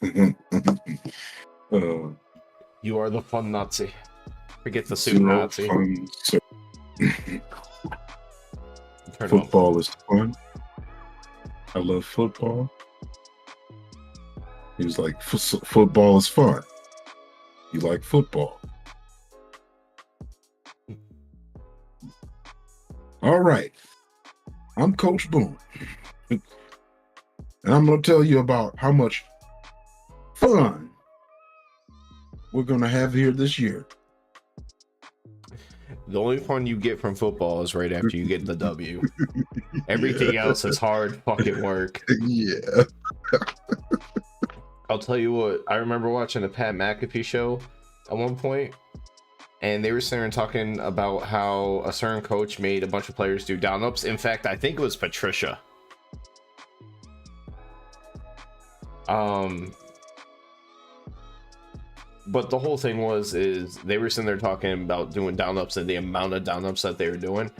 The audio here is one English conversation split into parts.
uh, You are the fun Nazi. Forget the soup zero Nazi. fun. Turn on. Football is fun. I love football. He was like, football is fun. You like football. All right. I'm Coach Boone. And I'm going to tell you about how much fun we're going to have here this year. The only fun you get from football is right after you get the W. Everything else is hard fucking work. Yeah. I'll tell you what, I remember watching a Pat McAfee show at one point, and they were sitting there talking about how a certain coach made a bunch of players do down ups. In fact, I think it was Patricia. But the whole thing is they were sitting there talking about doing down ups and the amount of down ups that they were doing.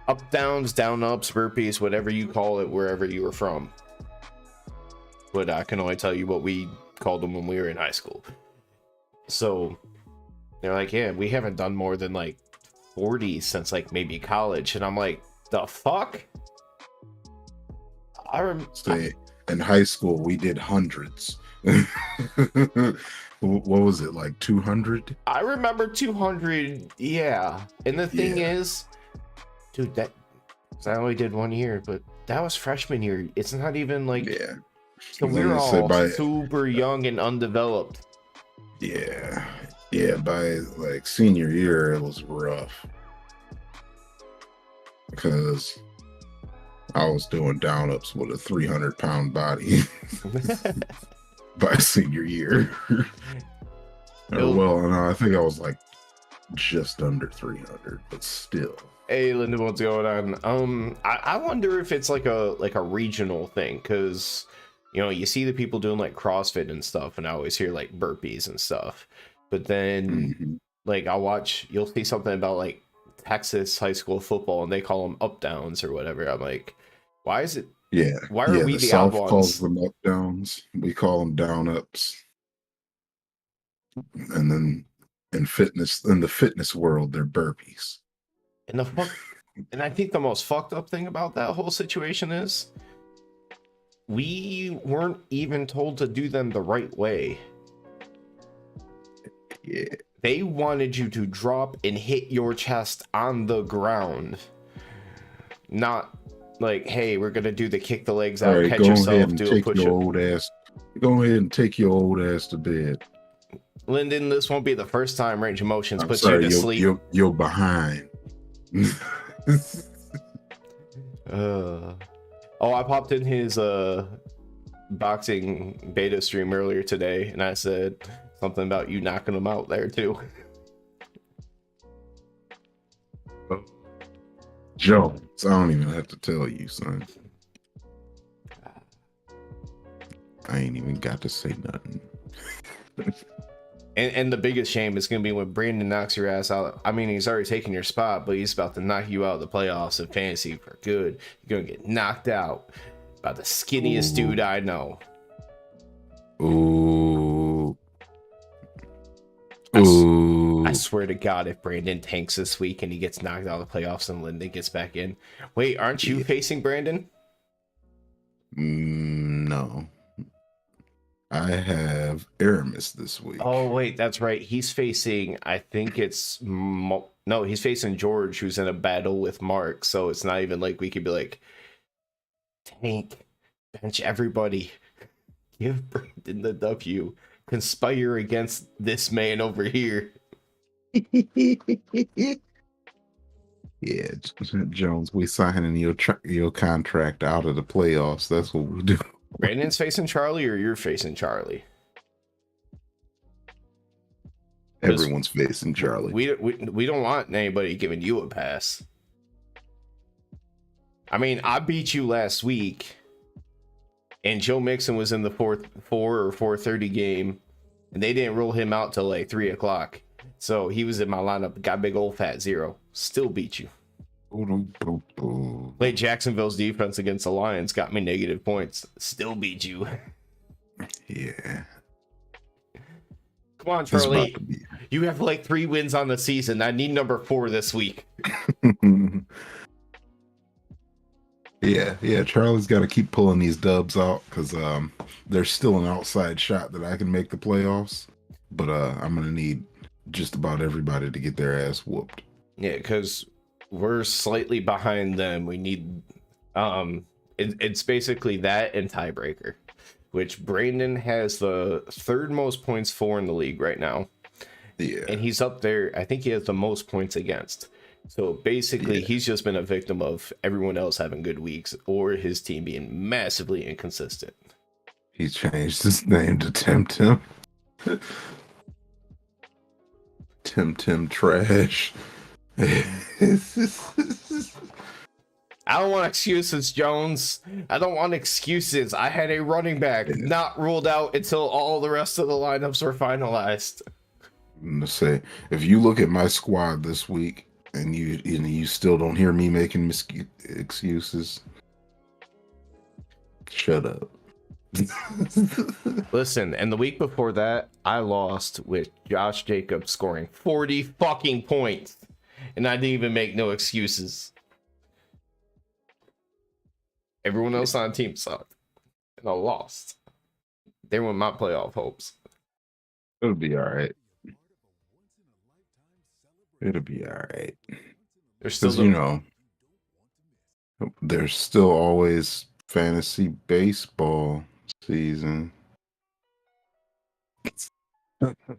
Up downs, down ups, burpees, whatever you call it, wherever you were from. But I can only tell you what we called them when we were in high school. So they're like, yeah, we haven't done more than like 40 since like maybe college. And I'm like, the fuck? In high school, we did hundreds. What was it, like 200? I remember 200, yeah. And the thing is, dude, I only did 1 year, but that was freshman year. It's not even like, so we were all super young and undeveloped. Yeah, by like senior year, it was rough because I was doing down ups with a 300-pound body by senior year. Well, no, I think I was like just under 300, but still. Hey, Linda, what's going on? I wonder if it's like a regional thing, because you know, you see the people doing like CrossFit and stuff, and I always hear like burpees and stuff. But then, like, you'll see something about like Texas high school football, and they call them up downs or whatever. I'm like, why is it? Yeah. Why are we the South odd ones? calls them up downs. We call them down ups. And then in the fitness world, they're burpees. And I think the most fucked up thing about that whole situation is we weren't even told to do them the right way. Yeah. They wanted you to drop and hit your chest on the ground. Not like, hey, we're gonna do the kick the legs out, right, catch yourself, do a push-up. Go ahead and take your old ass to bed. Lyndon, this won't be the first time range of motions puts you to sleep. You're behind. I popped in his boxing beta stream earlier today, and I said something about you knocking him out there too. Jones, I don't even have to tell you, son. I ain't even got to say nothing. And the biggest shame is going to be when Brandon knocks your ass out. I mean, he's already taken your spot, but he's about to knock you out of the playoffs in fantasy for good. You're going to get knocked out by the skinniest dude I know. Ooh. I swear to God, if Brandon tanks this week and he gets knocked out of the playoffs and Lyndon gets back in. Wait, aren't you facing Brandon? No. I have Aramis this week. Oh, wait, that's right. He's facing, I think it's... No, he's facing George, who's in a battle with Mark. So it's not even like we could be like, tank, bench everybody, give Brandon the W, conspire against this man over here. Yeah, Jones, we signing your contract out of the playoffs. That's what we do. Brandon's facing Charlie, or you're facing Charlie? Everyone's facing Charlie. We don't want anybody giving you a pass. I mean, I beat you last week, and Joe Mixon was in the 4 or 4:30 game, and they didn't roll him out till like 3 o'clock. So he was in my lineup, got big old fat 0. Still beat you. Played Jacksonville's defense against the Lions, got me negative points. Still beat you. Yeah. Come on, It's about Charlie. to be. You have like 3 wins on the season. I need number 4 this week. Yeah. Charlie's got to keep pulling these dubs out because there's still an outside shot that I can make the playoffs, but I'm gonna need just about everybody to get their ass whooped. Yeah, because we're slightly behind them. We need it's basically that and tiebreaker, which Brandon has the 3rd most points for in the league right now. Yeah. And he's up there. I think he has the most points against. So basically, he's just been a victim of everyone else having good weeks or his team being massively inconsistent. He changed his name to Tim Tim. Tim Trash. I don't want excuses, Jones. I don't want excuses. I had a running back not ruled out until all the rest of the lineups were finalized. I'm gonna say, if you look at my squad this week and you still don't hear me making excuses, shut up. Listen, and the week before that, I lost with Josh Jacobs scoring 40 fucking points, and I didn't even make no excuses. Everyone else on the team sucked, and I lost. They were my playoff hopes. It'll be all right. It'll be all right. There's still, there's still always fantasy baseball season.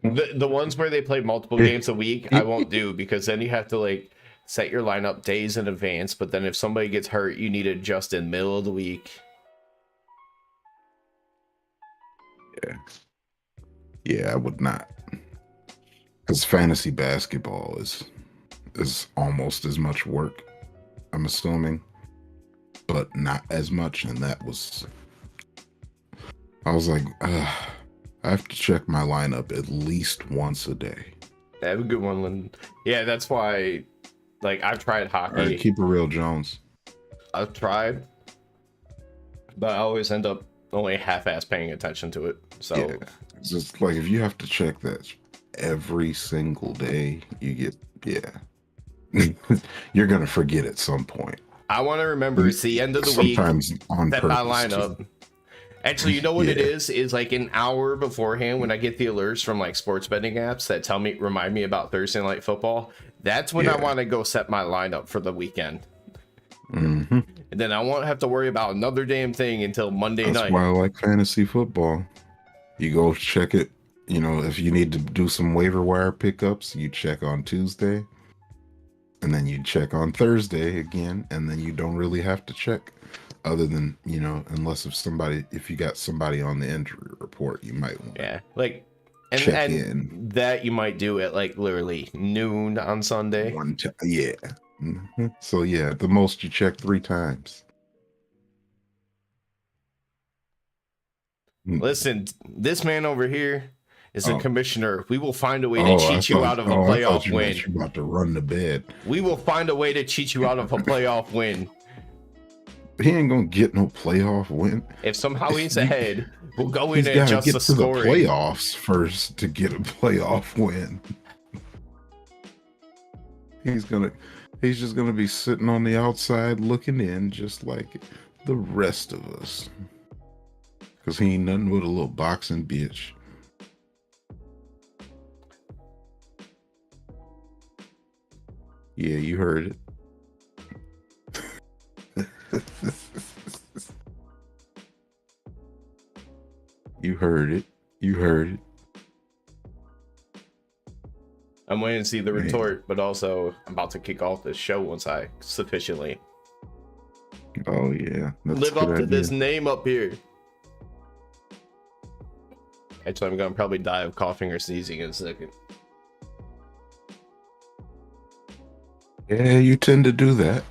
the ones where they play multiple games a week, I won't do, because then you have to like set your lineup days in advance. But then if somebody gets hurt, you need to adjust in the middle of the week. Yeah, I would not, because fantasy basketball is almost as much work, I'm assuming, but not as much. And I was like, I have to check my lineup at least once a day. Have a good one, Lynn. Yeah, that's why, like, I've tried hockey. All right, keep it real, Jones. I've tried, but I always end up only half-ass paying attention to it. So yeah, it's just like, if you have to check that every single day, you get, you're gonna forget at some point. I want to remember it's the end of the sometimes week, on set purpose, my lineup. Actually, you know what it is like an hour beforehand when I get the alerts from like sports betting apps that remind me about Thursday Night Football. That's when I want to go set my lineup for the weekend. Mm-hmm. And then I won't have to worry about another damn thing until Monday night. That's why I like fantasy football. You go check it. You know, if you need to do some waiver wire pickups, you check on Tuesday, and then you check on Thursday again, and then you don't really have to check, other than, you know, unless if you got somebody on the injury report, you might want check in. That you might do at like literally noon on Sunday. Mm-hmm. So yeah, at the most you check 3 times. Listen, this man over here is a commissioner. We will find a way to cheat you out of a playoff win. You're about to run to bed. We will find a way to cheat you out of a playoff win. He ain't gonna get no playoff win. If somehow he's ahead, we'll go in and adjust the scoring. The playoffs first to get a playoff win. He's just gonna be sitting on the outside looking in, just like the rest of us. Cause he ain't nothing but a little boxing bitch. Yeah, you heard it. You heard it. I'm waiting to see the retort, but also I'm about to kick off this show once I sufficiently live up to this name up here. Actually, I'm gonna probably die of coughing or sneezing in a second. Yeah, you tend to do that.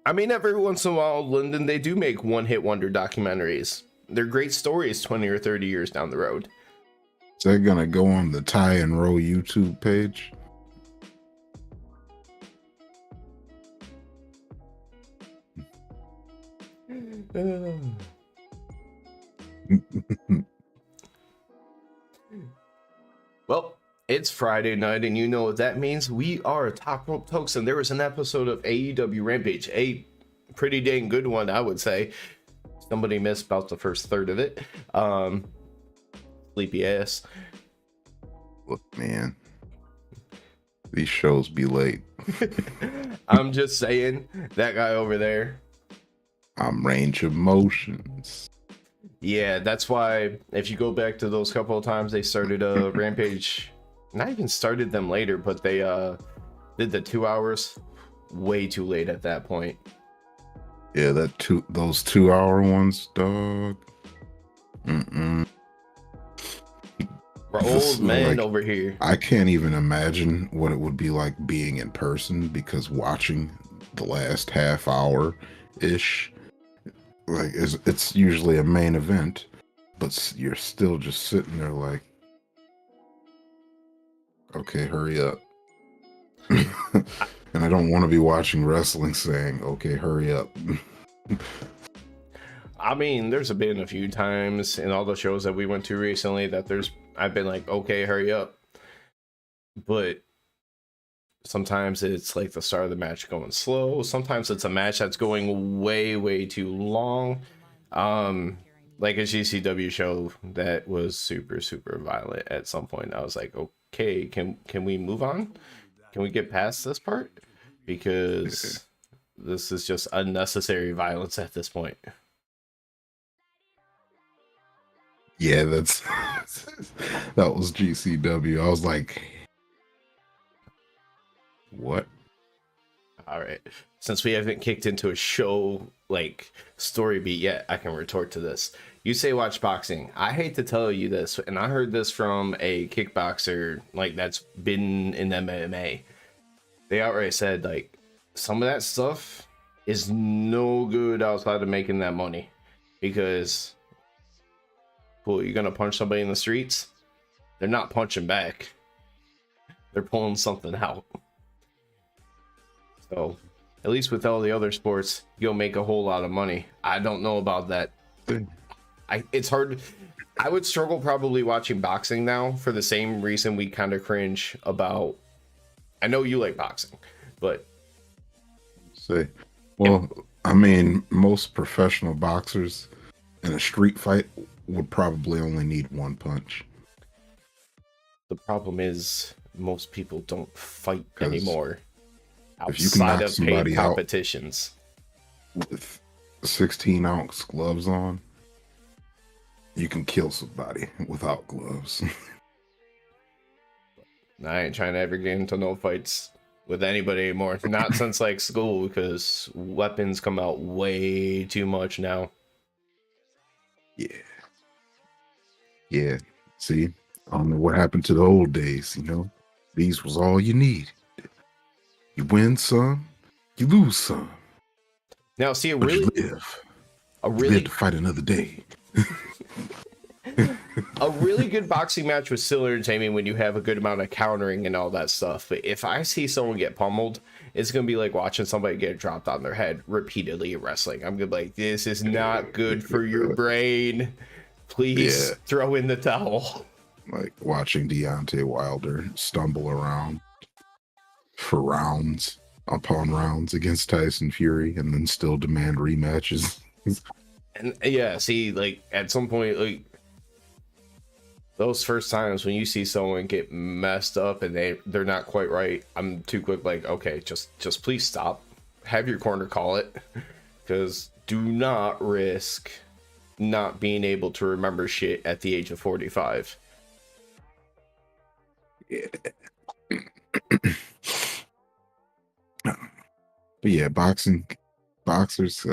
I mean, every once in a while, Lyndon, they do make one-hit wonder documentaries. They're great stories 20 or 30 years down the road. Is that gonna go on the Tie and Roll YouTube page? Well, it's Friday night, and you know what that means. We are Top Rope Tokes, and there was an episode of AEW Rampage, a pretty dang good one, I would say. Somebody missed about the first third of it. Sleepy ass. Look, man, these shows be late. I'm just saying, that guy over there. I'm range of motions. Yeah, that's why if you go back to those couple of times they started Rampage, not even started them later, but they did the 2 hours way too late at that point. Yeah, those 2 hour ones, dog. We're old men over here. I can't even imagine what it would be like being in person, because watching the last half hour ish, like it's usually a main event, but you're still just sitting there like, okay, hurry up. And I don't want to be watching wrestling saying, okay, hurry up. I mean, there's been a few times in all the shows that we went to recently that I've been like, okay, hurry up. But sometimes it's like the start of the match going slow. Sometimes it's a match that's going way, way too long. Like a GCW show that was super, super violent at some point. I was like, okay, can we move on? Can we get past this part? Because this is just unnecessary violence at this point. Yeah, that was GCW. I was like, what? All right. Since we haven't kicked into a show like story beat yet, I can retort to this. You say watch boxing. I hate to tell you this, and I heard this from a kickboxer like that's been in MMA. They outright said like some of that stuff is no good outside of making that money, because cool, you're gonna punch somebody in the streets, they're not punching back, they're pulling something out. So at least with all the other sports, you'll make a whole lot of money. I don't know about that. It's hard. I would struggle probably watching boxing now for the same reason we kind of cringe about. I know you like boxing, but I mean, most professional boxers in a street fight would probably only need one punch. The problem is most people don't fight anymore outside of paid competitions with 16-ounce gloves on. You can kill somebody without gloves. I ain't trying to ever get into no fights with anybody anymore. Not since like school, because weapons come out way too much now. Yeah. See, I don't know what happened to the old days. You know, these was all you need. You win some, you lose some. Now, see, you live to fight another day. A really good boxing match was still entertaining when you have a good amount of countering and all that stuff. But if I see someone get pummeled, it's gonna be like watching somebody get dropped on their head repeatedly in wrestling. I'm gonna be like, this is not good for your brain. Please throw in the towel. Like watching Deontay Wilder stumble around for rounds upon rounds against Tyson Fury and then still demand rematches. And yeah, see, like at some point, like those first times when you see someone get messed up and they're not quite right, I'm too quick, like, okay, just please stop. Have your corner call it, because do not risk not being able to remember shit at the age of 45. Yeah. But yeah, boxers.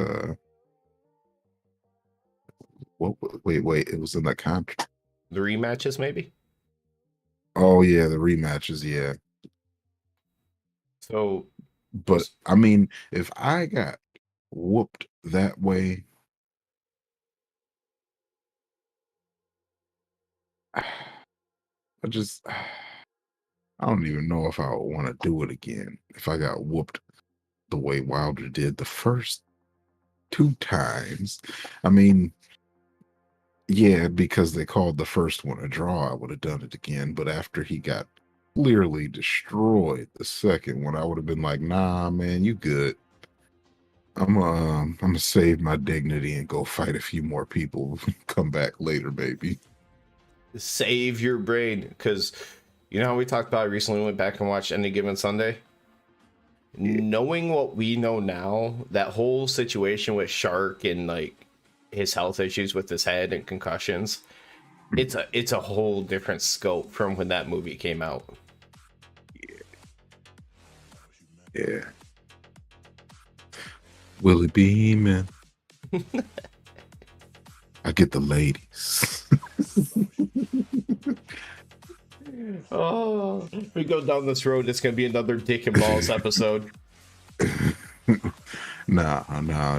Wait. It was in the contract. The rematches, maybe. Oh yeah, the rematches. Yeah. So, but I mean, if I got whooped that way, I don't even know if I would want to do it again if I got whooped the way Wilder did the first 2 times. I mean, yeah, because they called the first one a draw, I would have done it again. But after he got clearly destroyed the second one, I would have been like, nah, man, you good. I'm gonna save my dignity and go fight a few more people. Come back later, baby. Save your brain, because you know how we talked about, I recently went back and watched Any Given Sunday. Yeah. Knowing what we know now, that whole situation with Shark and like his health issues with his head and concussions, it's a whole different scope from when that movie came out. Yeah. Willie Beeman. I get the ladies. Oh, we go down this road, it's gonna be another Dick and Balls episode. Nah,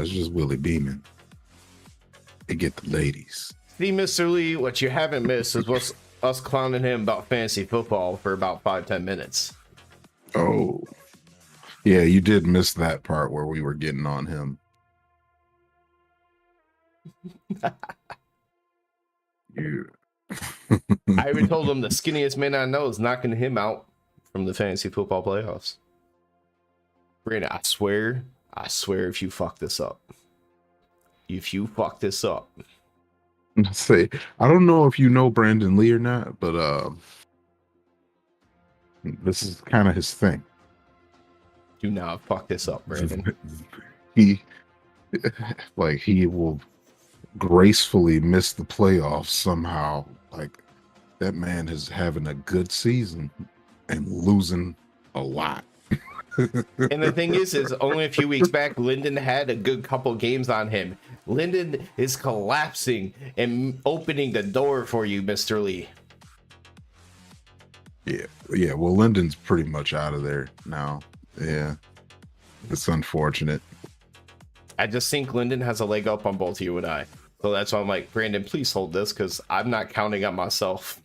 it's just Willie Beeman. I get the ladies. See, Mr. Lee, what you haven't missed is what's us clowning him about fantasy football for about 5-10 minutes. Oh. Yeah, you did miss that part where we were getting on him. Yeah. I even told him the skinniest man I know is knocking him out from the fantasy football playoffs. Brandon, I swear, if you fuck this up, Say, I don't know if you know Brandon Lee or not, but this is kind of his thing. Do not fuck this up, Brandon. He will gracefully miss the playoffs somehow. Like, that man is having a good season and losing a lot. And the thing is only a few weeks back, Linden had a good couple games on him. Linden is collapsing and opening the door for you, Mr. Lee. Yeah. Well, Linden's pretty much out of there now. Yeah, it's unfortunate. I just think Linden has a leg up on both you and I. So that's why I'm like, Brandon, please hold this, because I'm not counting on myself.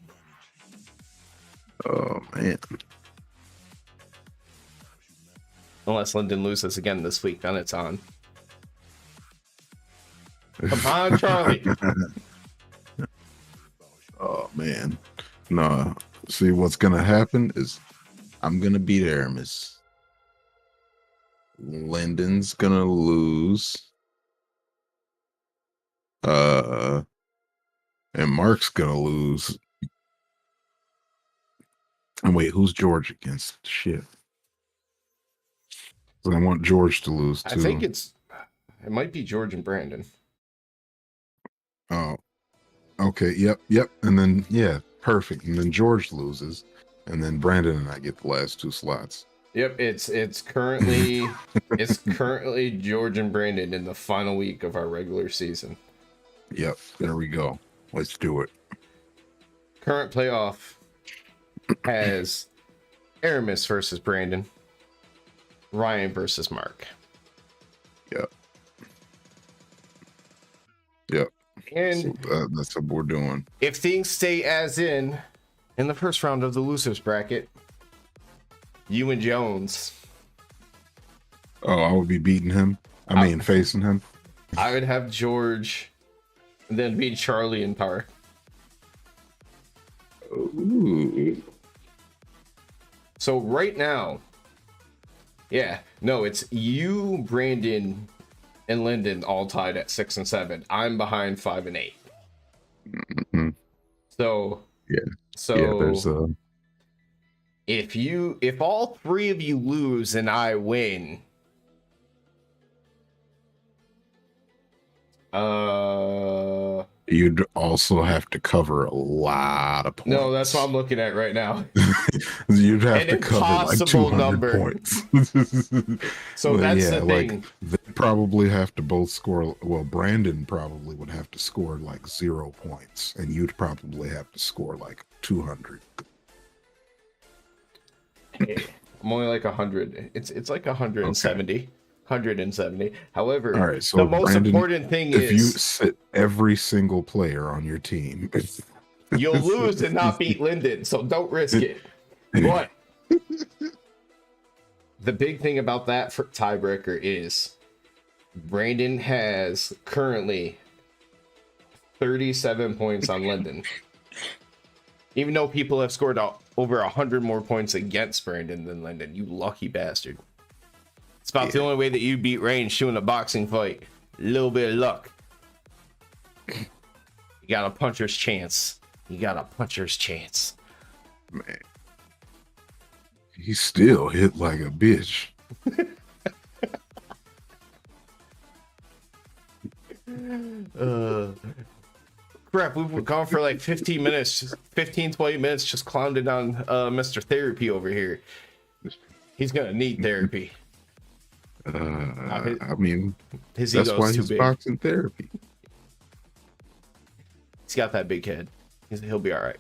Oh, man. Unless Linden loses again this week, then it's on. Come on, Charlie. Oh, man. No, see, what's going to happen is I'm going to beat Aramis. Linden's going to lose. And Mark's going to lose. And wait, who's George against? Shit. So I want George to lose, too. I think it might be George and Brandon. Oh, okay. Yep. And then, yeah, perfect. And then George loses. And then Brandon and I get the last 2 slots. Yep, it's currently George and Brandon in the final week of our regular season. Yep, there we go. Let's do it. Current playoff has Aramis versus Brandon, Ryan versus Mark. Yep. And so that's what we're doing. If things stay as in the first round of the losers bracket, you and Jones. Oh, I would be beating him. I mean, facing him. I would have George, and then beat Charlie in power. Ooh. So right now, it's you, Brandon, and Linden all tied at 6 and 7. I'm behind 5 and 8. Mm-hmm. So there's if all 3 of you lose and I win, you'd also have to cover a lot of points. No, that's what I'm looking at right now. You'd have to cover like 200 number. points. So that's the thing. Like, they probably have to both score. Well, Brandon probably would have to score like 0 points, and you'd probably have to score like 200. I'm only like 100. It's like 170. Okay. 170. However, all right, so the most Brandon, important thing is if you sit every single player on your team, you'll lose and not beat Linden, so don't risk it. But the big thing about that for tiebreaker is Brandon has currently 37 points on Linden. Even though people have scored over 100 more points against Brandon than Linden. You lucky bastard. It's about the only way that you beat Range doing a boxing fight. A little bit of luck. You got a puncher's chance. You got a puncher's chance. Man. He still hit like a bitch. Crap, we've gone for like 15 minutes, 15, 20 minutes just clowning on Mr. Therapy over here. He's gonna need therapy. I mean, his that's ego's why too he's big. boxing therapy. He's got that big head. He'll be all right.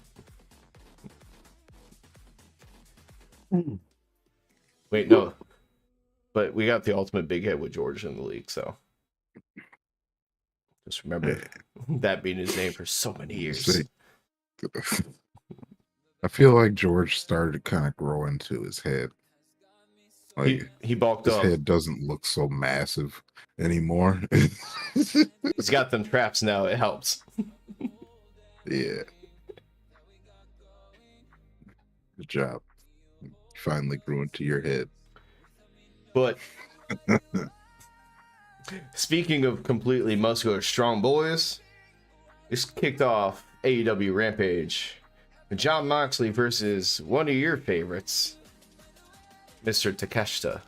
Wait, no. But we got the ultimate big head with George in the league, so just remember that being his name for so many years. I feel like George started to kind of grow into his head. Like he bulked his up. head doesn't look so massive anymore. He's got them traps now. It helps. Yeah. Good job. You finally grew into your head. But speaking of completely muscular, strong boys, this kicked off AEW Rampage. Jon Moxley versus one of your favorites, Mr. Takeshita.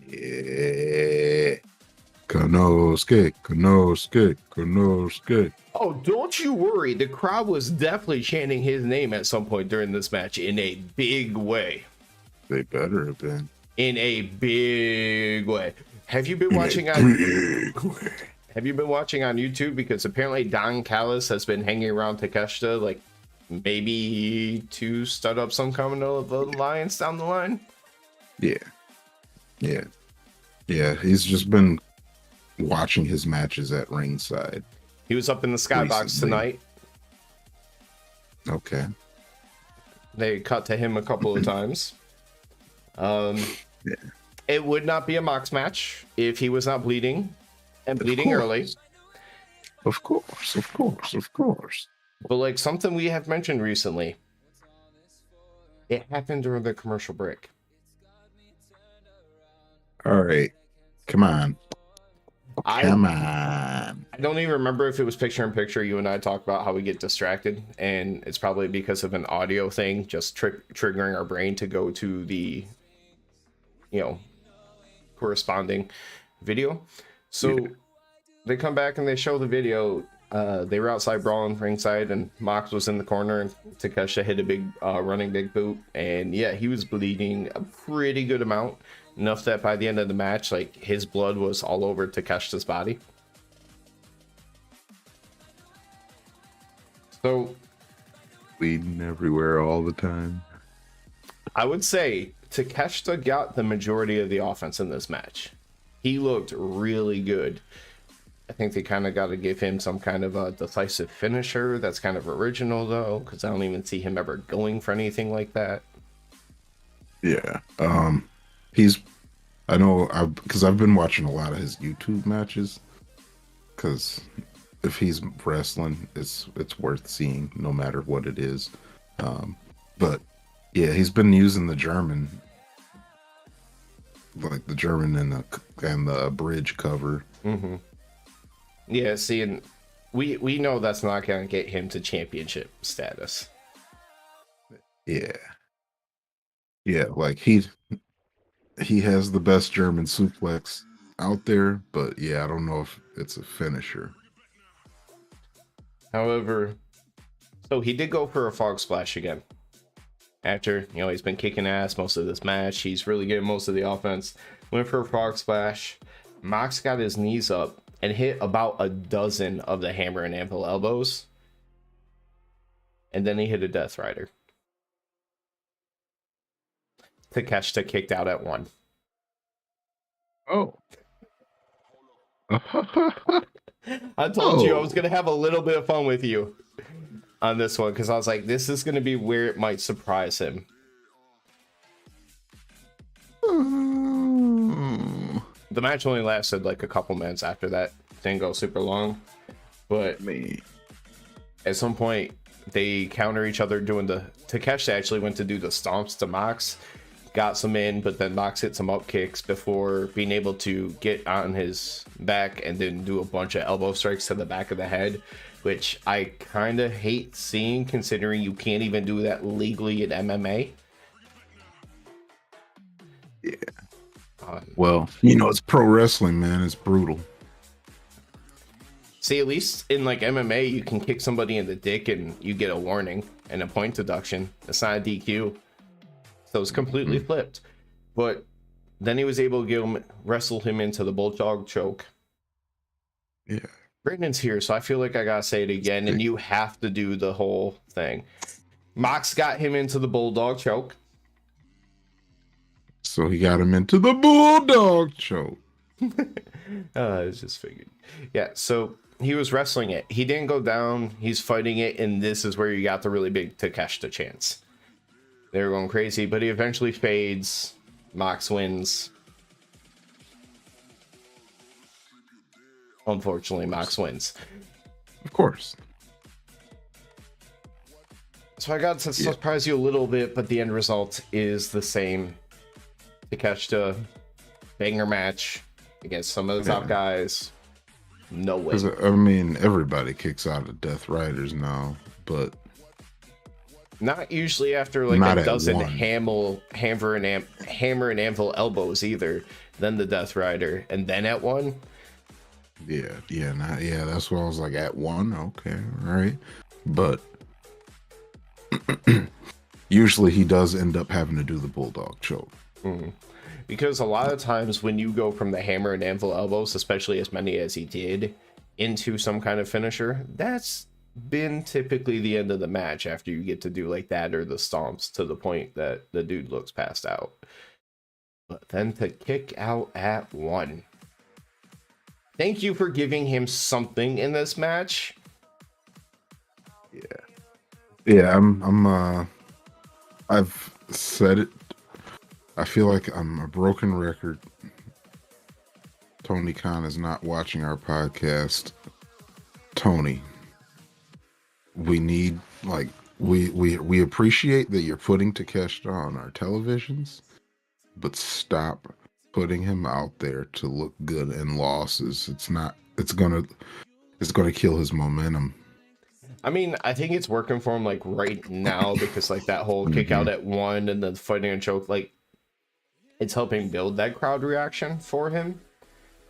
Yeah. Konosuke. Oh, don't you worry. The crowd was definitely chanting his name at some point during this match in a big way. They better have been. In a big way. Have you been watching on Have you been watching on YouTube? Because apparently Don Callis has been hanging around Takeshita, like maybe to start up some kind of alliance down the line. Yeah. He's just been watching his matches at ringside. He was up in the skybox tonight. Okay. They cut to him a couple of times. It would not be a Mox match if he was not bleeding and bleeding early. Of course. But like something we have mentioned recently, it happened during the commercial break. All right. Come on. I don't even remember if it was picture in picture. You and I talked about how we get distracted, and it's probably because of an audio thing, just triggering our brain to go to the, corresponding video. So they come back and they show the video. They were outside brawling ringside, and Mox was in the corner, and Takeshita hit a big running big boot, and he was bleeding a pretty good amount. Enough that by the end of the match, like his blood was all over Takeshita's body. So bleeding everywhere all the time. I would say Takeshita got the majority of the offense in this match. He looked really good. I think they kind of got to give him some kind of a decisive finisher. That's kind of original though, because I don't even see him ever going for anything like that. Yeah. Because I've been watching a lot of his YouTube matches, because if he's wrestling, it's worth seeing no matter what it is. But yeah, he's been using the German, like the German and the bridge cover. Mm-hmm. Yeah, see, and we know that's not going to get him to championship status. Yeah, like he has the best German suplex out there, but yeah, I don't know if it's a finisher. However, so he did go for a fog splash again. After, he's been kicking ass most of this match. He's really getting most of the offense. Went for a frog splash. Mox got his knees up and hit about a dozen of the hammer and anvil elbows. And then he hit a Death Rider. Takeshita kicked out at 1. Oh. I told you I was going to have a little bit of fun with you on this one, because I was like, this is going to be where it might surprise him. the match only lasted like a couple minutes after that. Didn't go super long, but at some point they counter each other doing the Takeshi actually went to do the stomps to Mox, got some in, but then Mox hit some up kicks before being able to get on his back and then do a bunch of elbow strikes to the back of the head, which I kind of hate seeing considering you can't even do that legally in MMA. Yeah. Well, you know, it's pro wrestling, man. It's brutal. See, at least in like MMA, you can kick somebody in the dick and you get a warning and a point deduction. It's not a DQ. So it's completely flipped. But then he was able to wrestle him into the bulldog choke. Yeah. Brandon's here, so I feel like I gotta say it again, and you have to do the whole thing. Mox got him into the bulldog choke. So he got him into the bulldog choke. I was just figured. Yeah, so he was wrestling it. He didn't go down. He's fighting it, and this is where you got the really big Takeshita chance. They were going crazy, but he eventually fades. Mox wins. Unfortunately, Mox wins. Of course. So I got to surprise you a little bit, but the end result is the same. Takeshita, banger match against some of the top guys. No way. I mean, everybody kicks out of Death Riders now, but not usually after like a dozen hammer and anvil elbows either. Then the Death Rider, and then at one. Yeah, that's what I was like, at one. Okay, all right, but usually he does end up having to do the bulldog choke. Because a lot of times when you go from the hammer and anvil elbows, especially as many as he did, into some kind of finisher, that's been typically the end of the match after you get to do like that or the stomps to the point that the dude looks passed out. But then to kick out at one. Thank you for giving him something in this match. Yeah, I've said it. I feel like I'm a broken record. Tony Khan is not watching our podcast. Tony, we need, like, we appreciate that you're putting Takeshita on our televisions, but stop putting him out there to look good in losses. It's gonna kill his momentum. I mean, I think it's working for him like right now because like that whole kick out at one and then fighting and choke, like it's helping build that crowd reaction for him.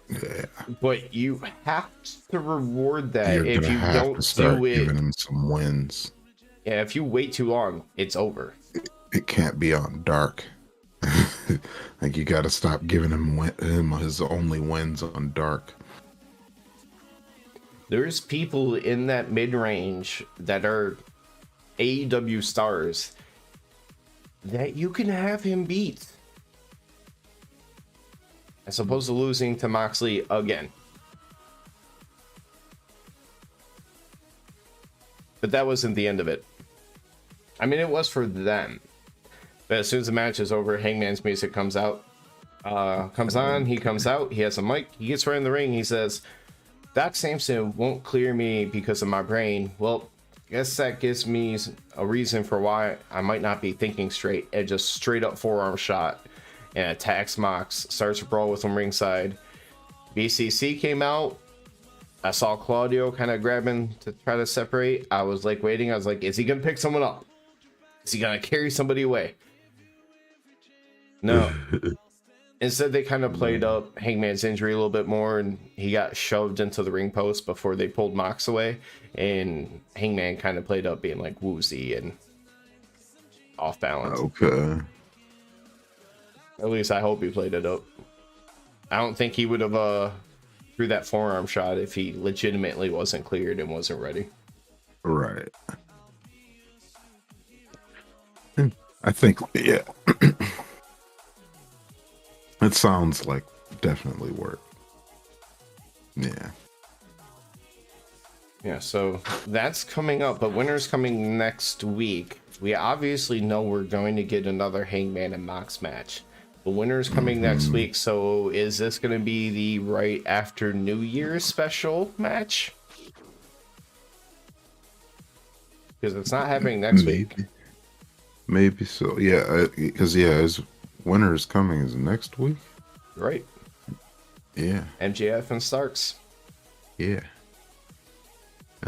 Yeah. But you have to reward that. If you don't do it, giving him some wins. Yeah, if you wait too long, it's over. It can't be on dark. Like, you got to stop giving him his only wins on dark. There's people in that mid-range that are AEW stars that you can have him beat, as opposed to losing to Moxley again. But that wasn't the end of it. I mean, it was for them. But as soon as the match is over, Hangman's music comes out. Comes on, he comes out, he has a mic, he gets right in the ring, he says, Doc Samson won't clear me because of my brain. Well, I guess that gives me a reason for why I might not be thinking straight. And just straight up forearm shot and attacks Mox. Starts to brawl with him ringside. BCC came out. I saw Claudio kind of grabbing to try to separate. I was like waiting. I was like, is he going to pick someone up? Is he going to carry somebody away? No. Instead, they kind of played up Hangman's injury a little bit more, and he got shoved into the ring post before they pulled Mox away. And Hangman kind of played up being like woozy and off balance. Okay. At least I hope he played it up. I don't think he would have threw that forearm shot if he legitimately wasn't cleared and wasn't ready. Right. I think, yeah. It sounds like definitely work. Yeah. Yeah, so that's coming up, but winter's coming next week. We obviously know we're going to get another Hangman and Mox match. The winner's coming next week. So is this going to be the right after New Year's special match? Because it's not happening next week. Maybe so. Yeah, because his winner is coming is next week. Right. Yeah. MJF and Starks. Yeah.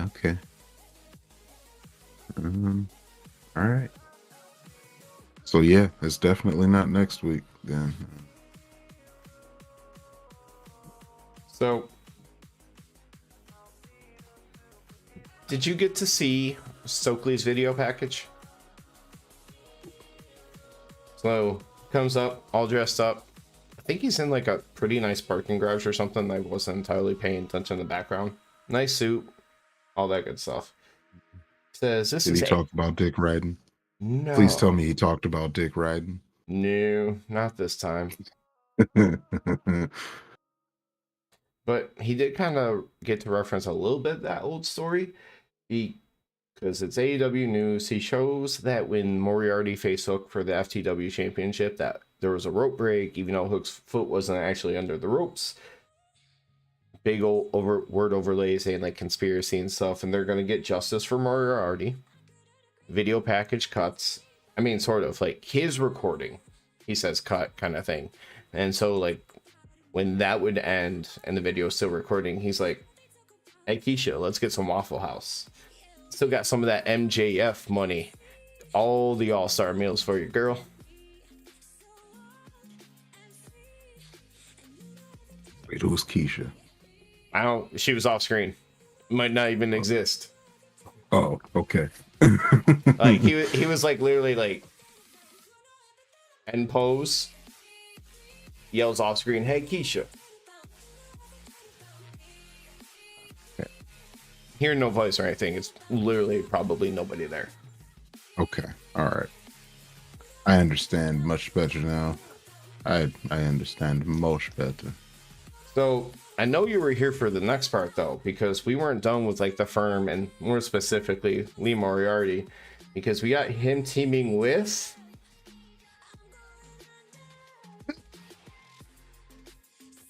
Okay. All right. So yeah, it's definitely not next week then. So, did you get to see Stokely's video package? So, comes up, all dressed up. I think he's in like a pretty nice parking garage or something. I wasn't entirely paying attention in the background. Nice suit, all that good stuff. Says this Did is he talk about dick riding? No. Please tell me he talked about dick riding. No, not this time. But he did kind of get to reference a little bit that old story. Because it's AEW news, he shows that when Moriarty faced Hook for the FTW championship, that there was a rope break, even though Hook's foot wasn't actually under the ropes. Big old word overlays saying like conspiracy and stuff, and they're going to get justice for Moriarty. Video package cuts. I mean, sort of like his recording. He says cut kind of thing. And so like when that would end and the video is still recording, he's like, hey Keisha, let's get some Waffle House. Still got some of that MJF money. All the all-star meals for you, girl. Wait, who's Keisha? She was off screen. Might not even exist. Oh, okay. Like he was like literally like end pose, yells off screen, hey Keisha. Okay. Hearing no voice or anything, it's literally probably nobody there. Okay. All right. I understand much better now. I understand much better. So I know you were here for the next part though, because we weren't done with like the firm and more specifically Lee Moriarty, because we got him teaming with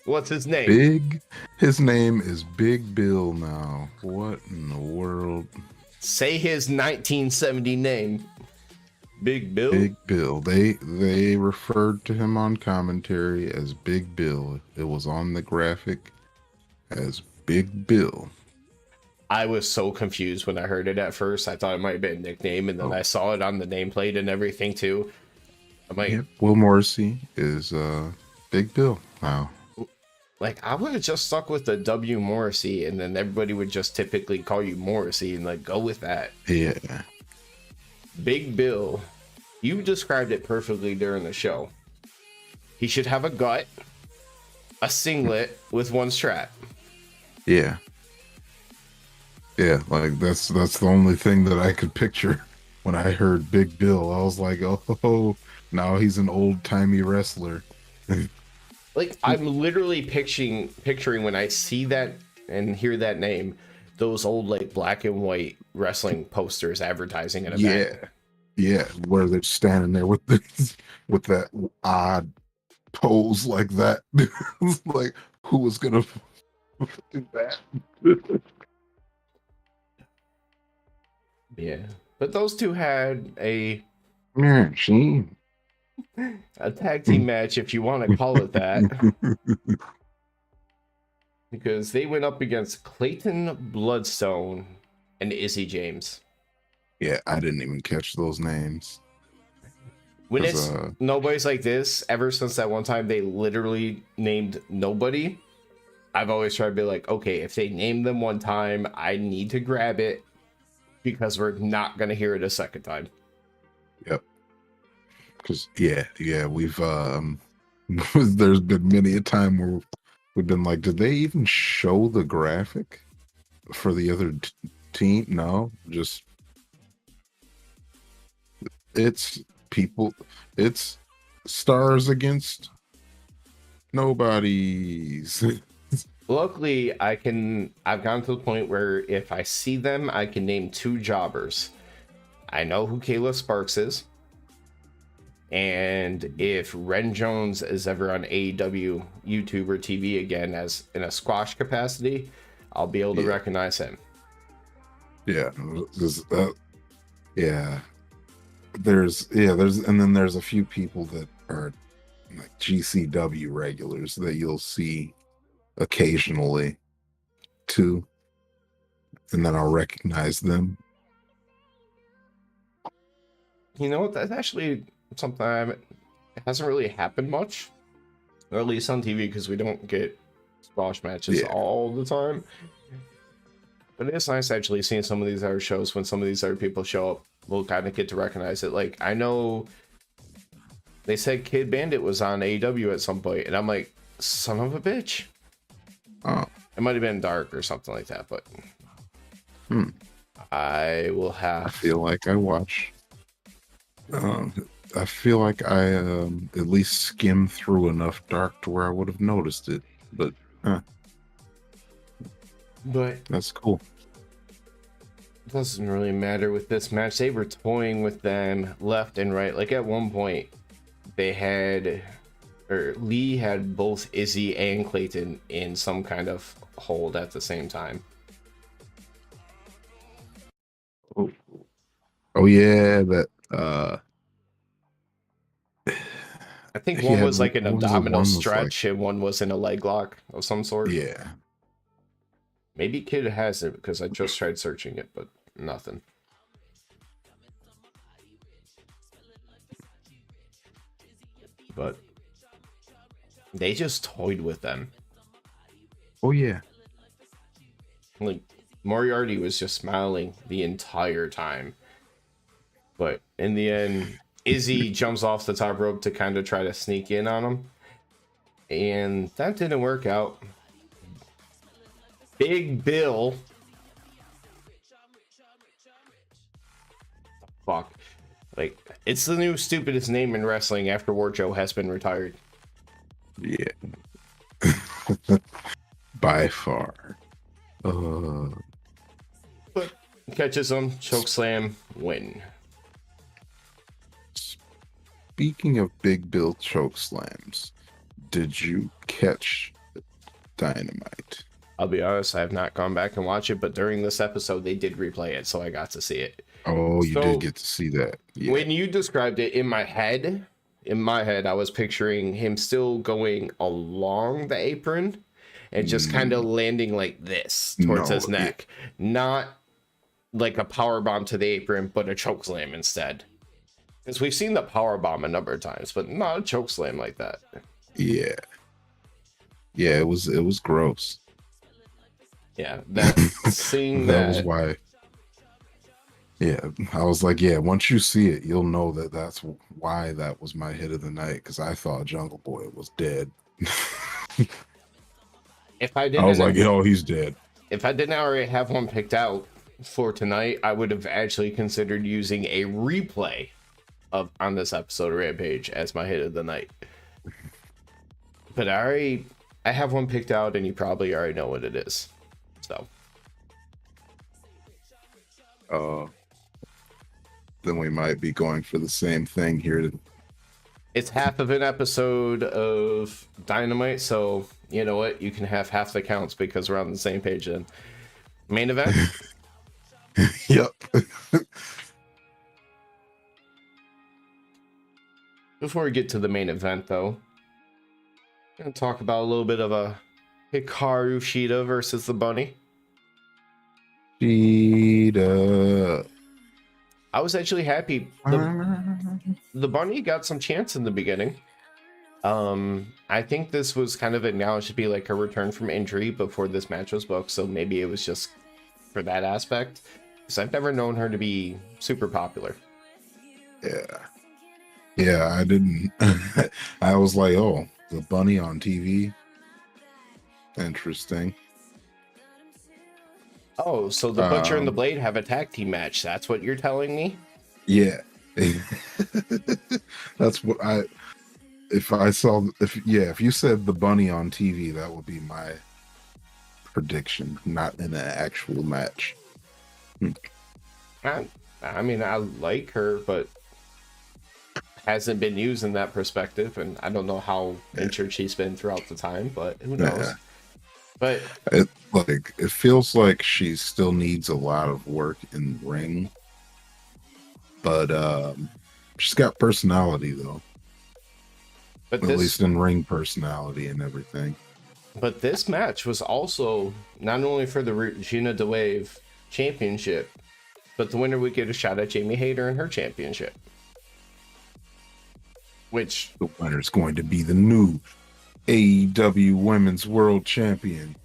what's his name? His name is Big Bill now. What in the world? Say his 1970 name. Big Bill? Big Bill. They referred to him on commentary as Big Bill. It was on the graphic as Big Bill. I was so confused when I heard it at first. I thought it might have been a nickname, and then I saw it on the nameplate and everything too. I'm like, yep. Will Morrissey is Big Bill now. Like, I would have just stuck with the W Morrissey, and then everybody would just typically call you Morrissey and like go with that. Yeah. Big Bill, you described it perfectly during the show. He should have a gut, a singlet with one strap. Yeah. Yeah, like that's the only thing that I could picture when I heard Big Bill. I was like, oh, now he's an old-timey wrestler. Like, I'm literally picturing when I see that and hear that name, those old like black and white wrestling posters advertising an event. Yeah, where they're standing there with that odd pose like that. Like, who was gonna do that? Yeah, but those two had a tag team match, if you want to call it that, because they went up against Clayton Bloodstone and Izzy James. Yeah, I didn't even catch those names. When it's nobody's like this, ever since that one time they literally named nobody, I've always tried to be like, okay, if they named them one time, I need to grab it because we're not going to hear it a second time. Yep. Because, we've, there's been many a time where we've been like, did they even show the graphic for the other team? No, just, it's people, it's stars against nobodies. Luckily, I've gotten to the point where if I see them, I can name two jobbers. I know who Kayla Sparks is. And if Ren Jones is ever on AEW, YouTube, or TV again as in a squash capacity, I'll be able to recognize him. Yeah, yeah. There's and then there's a few people that are like GCW regulars that you'll see occasionally too, and then I'll recognize them. You know what? That's actually something it hasn't really happened much, or at least on TV, because we don't get squash matches all the time. But it's nice actually seeing some of these other shows when some of these other people show up. We'll kind of get to recognize it. Like, I know they said Kid Bandit was on AEW at some point, and I'm like, son of a bitch. Oh, it might have been Dark or something like that, but I will have. I feel like I watch. I feel like I at least skimmed through enough Dark to where I would have noticed it, but that's cool. It doesn't really matter with this match. They were toying with them left and right. Like at one point, they had, or Lee had both Izzy and Clayton in some kind of hold at the same time. Oh yeah, that I think one was like an abdominal stretch and one was in a leg lock of some sort. Yeah. Maybe Kid has it because I just tried searching it, but nothing. But they just toyed with them. Oh yeah. Like Moriarty was just smiling the entire time. But in the end, Izzy jumps off the top rope to kind of try to sneak in on him. And that didn't work out. Big Bill. Fuck. Like, it's the new stupidest name in wrestling after Wardlow has been retired. Yeah. By far. But catches him, chokeslam, win. Speaking of Big Bill chokeslams, did you catch Dynamite? I'll be honest, I have not gone back and watched it, but during this episode, they did replay it, so I got to see it. Oh, you did get to see that. Yeah. When you described it in my head, I was picturing him still going along the apron and just kind of landing like this towards his neck. Not like a power bomb to the apron, but a chokeslam instead. Because we've seen the power bomb a number of times, but not a chokeslam like that. Yeah. Yeah, it was gross. Yeah, that seeing that was why. Yeah, I was like, yeah, once you see it, you'll know that that's why that was my hit of the night, because I thought Jungle Boy was dead. If I didn't, I was like, yo, he's dead. If I didn't already have one picked out for tonight, I would have actually considered using a replay on this episode of Rampage as my hit of the night. But I have one picked out, and you probably already know what it is. So. Then we might be going for the same thing here. It's half of an episode of Dynamite, so you know what? You can have half the counts because we're on the same page then. Main event? Yep. Before we get to the main event, though, I'm going to talk about a little bit of a Hikaru Shida versus the Bunny. Shida. I was actually happy. The Bunny got some chance in the beginning. I think this was kind of acknowledged to be like a return from injury before this match was booked, so maybe it was just for that aspect. Because I've never known her to be super popular. Yeah, I didn't. I was like, oh, the Bunny on TV. Interesting. Oh, so the Butcher and the Blade have a tag team match. That's what you're telling me? Yeah. That's what if you said the Bunny on TV, that would be my prediction, not in an actual match. I mean, I like her, but hasn't been used in that perspective, and I don't know how injured she's been throughout the time, but who knows? But it feels like she still needs a lot of work in the ring, but she's got personality though. But at least in ring personality and everything. But this match was also not only for the Regina DeWave championship, but the winner would get a shot at Jamie Hayter and her championship. Which the winner's going to be the new AEW Women's World Champion.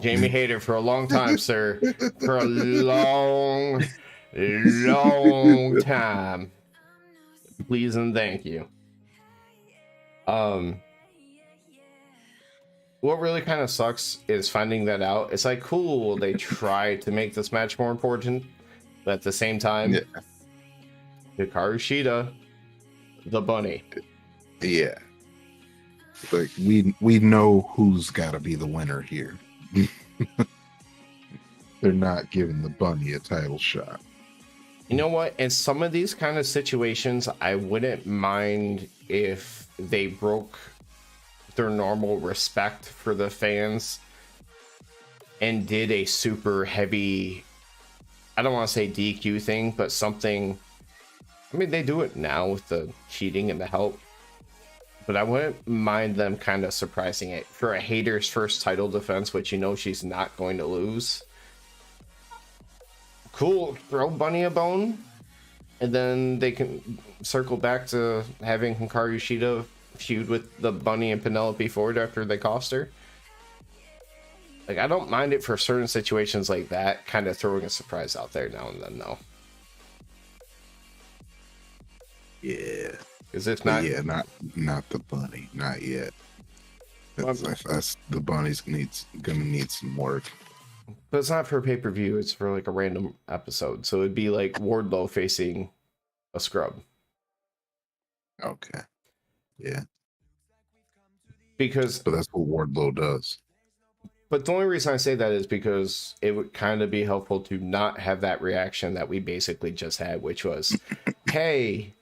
Jamie Hayter for a long time, sir. For a long, long time. Please and thank you. What really kind of sucks is finding that out. It's like, cool, they tried to make this match more important, but at the same time, Hikaru Shida, the bunny. Yeah. Like we know who's got to be the winner here. They're not giving the bunny a title shot. You know what? In some of these kind of situations, I wouldn't mind if they broke their normal respect for the fans and did a super heavy, I don't want to say DQ thing, but something. I mean, they do it now with the cheating and the help, but I wouldn't mind them kind of surprising it for a Hayter's first title defense, which you know she's not going to lose. Cool, throw Bunny a bone, and then they can circle back to having Hikaru Shida feud with the Bunny and Penelope Ford after they cost her. Like, I don't mind it for certain situations like that, kind of throwing a surprise out there now and then, though. Yeah. Because if not... Yeah, not the bunny. Not yet. That's the bunny's gonna need some work. But it's not for pay-per-view, it's for like a random episode. So it'd be like Wardlow facing a scrub. Okay. Yeah. Because... But that's what Wardlow does. But the only reason I say that is because it would kind of be helpful to not have that reaction that we basically just had, which was, hey,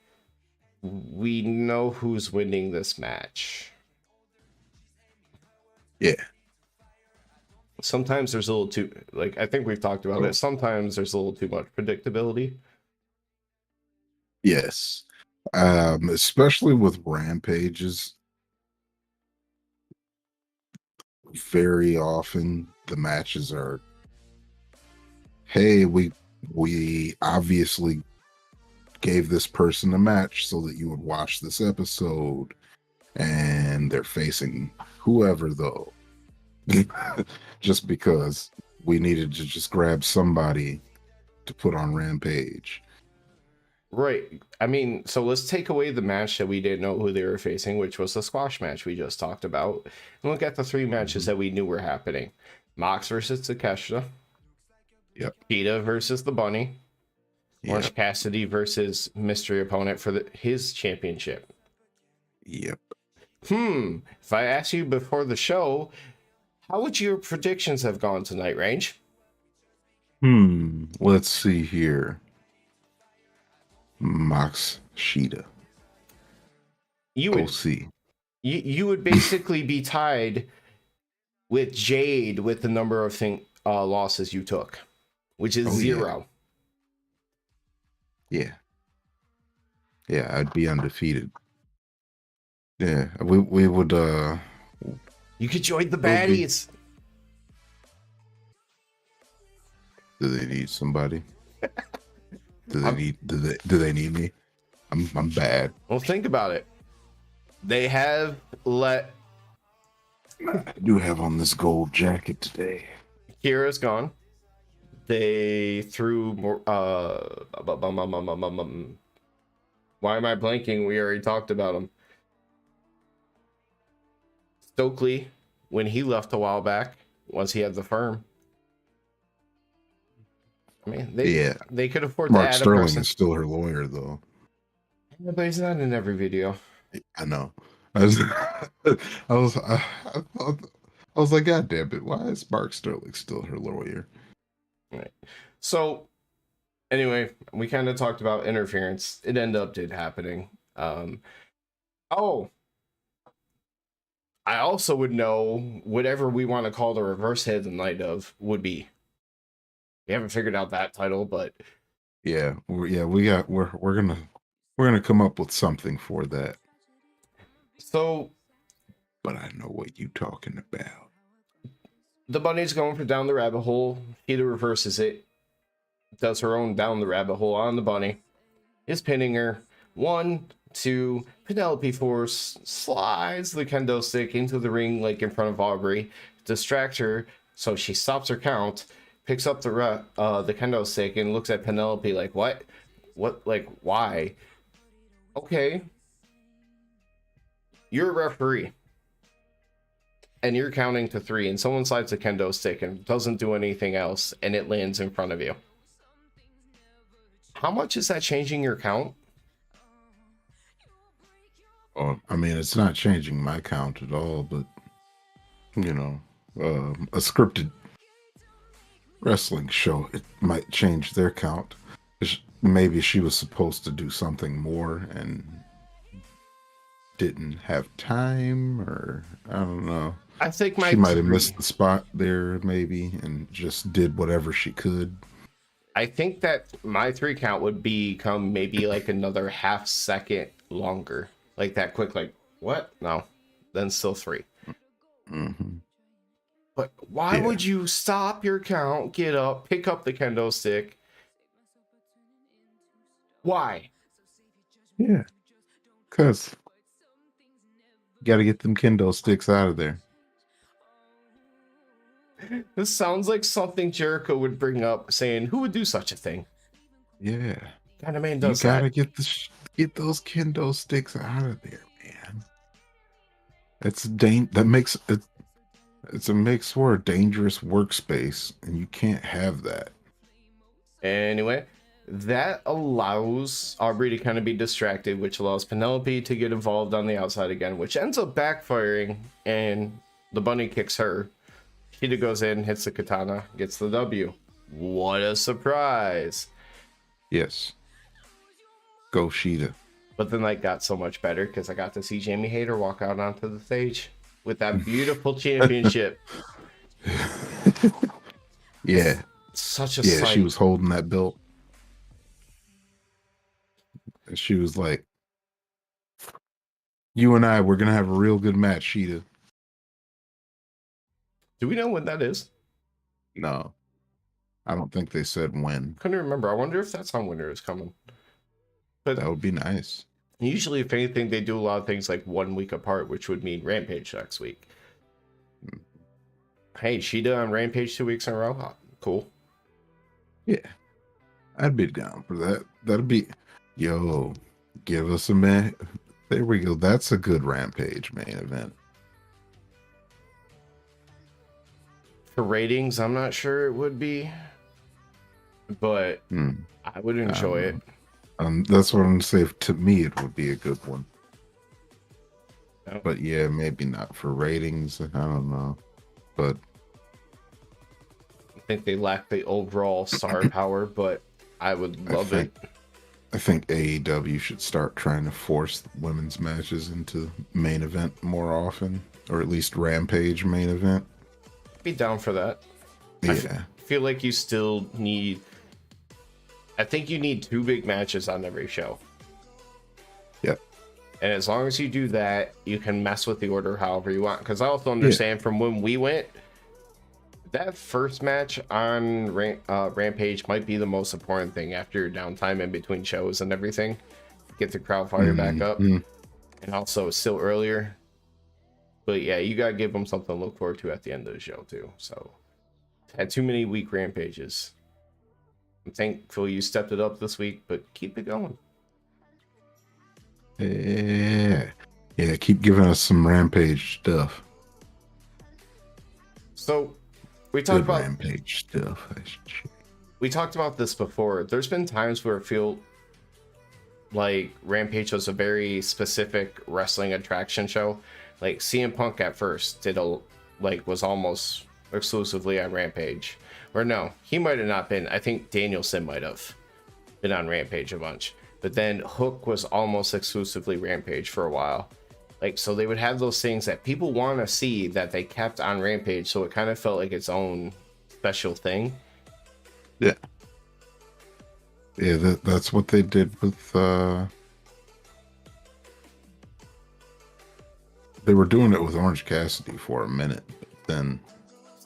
we know who's winning this match. Yeah. Sometimes there's a little too, like, I think we've talked about it. Sometimes there's a little too much predictability. Yes. Especially with Rampages. Very often the matches are, hey, we obviously gave this person a match so that you would watch this episode, and they're facing whoever though. Just because we needed to just grab somebody to put on Rampage. Right. I mean, so let's take away the match that we didn't know who they were facing, which was the squash match we just talked about, and look at the three matches that we knew were happening. Mox versus Takeshita. Yep. Peta versus the Bunny. Yep. Orange Cassidy versus mystery opponent for his championship. Yep. If I asked you before the show, how would your predictions have gone tonight, Range? Let's see here. Mox Shida. You would basically be tied with Jade with the number of losses you took, which is 0. Yeah, I'd be undefeated. Yeah, we would. You could join the baddies. Do they need somebody? Do they need me? I'm bad. Well, think about it. They have let. I do have on this gold jacket today. Kira's gone. They threw more. Why am I blanking? We already talked about him. Stokely, when he left a while back, once he had the firm. I mean, they could afford Mark to add Sterling a person. is still her lawyer, though. Yeah, but he's not in every video. I know. I was like, God damn it! Why is Mark Sterling still her lawyer? Right. So Anyway, we kind of talked about interference. It did happening. Oh, I also would know whatever we want to call the reverse head the night of would be. We haven't figured out that title, but we're gonna come up with something for that. So, but I know what you talking about. The bunny's going for down the rabbit hole. Sheeta reverses it. Does her own down the rabbit hole on the bunny. Is pinning her. 1, 2. Penelope Force slides the kendo stick into the ring like in front of Aubrey. Distracts her, so she stops her count. Picks up the kendo stick and looks at Penelope like, what? What? Like, why? Okay. You're a referee. And you're counting to 3, and someone slides a kendo stick and doesn't do anything else, and it lands in front of you. How much is that changing your count? I mean, it's not changing my count at all, but, you know, a scripted wrestling show, it might change their count. Maybe she was supposed to do something more and didn't have time, or I don't know. I think she might have missed the spot there, maybe, and just did whatever she could. I think that my 3 count would become maybe like another half second longer. Like that quick, like, what? No. Then still 3. Mm-hmm. But why would you stop your count, get up, pick up the kendo stick? Why? Yeah. Because you got to get them kendo sticks out of there. This sounds like something Jericho would bring up, saying, "Who would do such a thing?" Yeah, kind of man does. You gotta get those kendo sticks out of there, man. That makes it. It's a mix for a dangerous workspace, and you can't have that. Anyway, that allows Aubrey to kind of be distracted, which allows Penelope to get involved on the outside again, which ends up backfiring, and the bunny kicks her. Sheeta goes in, hits the katana, gets the W. What a surprise. Yes. Go Sheeta. But the night got so much better because I got to see Jamie Hayter walk out onto the stage with that beautiful championship. Yeah. Such a sight. She was holding that belt. And she was like, you and I, we're going to have a real good match, Sheeta. Do we know when that is? No. I don't think they said when. Couldn't remember. I wonder if that's on Winter is coming. But that would be nice. Usually, if anything, they do a lot of things like 1 week apart, which would mean Rampage next week. Hey, Sheeta on Rampage 2 weeks in a row? Cool. Yeah. I'd be down for that. That'd be... Yo, give us a man. There we go. That's a good Rampage main event. For ratings, I'm not sure it would be, but I would enjoy it. That's what I'm saying. To me, it would be a good one. Yep. But yeah, maybe not for ratings. I don't know. But I think they lack the overall star power, but I would love it. I think AEW should start trying to force women's matches into main event more often, or at least Rampage main event. Be down for that. Yeah. I feel like you still need... I think you need 2 big matches on every show. Yep. And as long as you do that, you can mess with the order however you want. Because I also understand from when we went, that first match on Rampage might be the most important thing after your downtime in between shows and everything. Get the crowd fire back up. And also it's still earlier. But yeah, you gotta give them something to look forward to at the end of the show too. So, had too many weak Rampages. I'm thankful you stepped it up this week, but keep it going. Yeah, keep giving us some Rampage stuff. So, we talked about Rampage stuff. We talked about this before. There's been times where I feel like Rampage was a very specific wrestling attraction show. Like CM Punk at first was almost exclusively on Rampage. Or no, he might have not been. I think Danielson might have. been on Rampage a bunch. But then Hook was almost exclusively Rampage for a while. Like, so they would have those things that people want to see that they kept on Rampage, so it kind of felt like its own special thing. Yeah. Yeah, that's what they did with they were doing it with Orange Cassidy for a minute, but then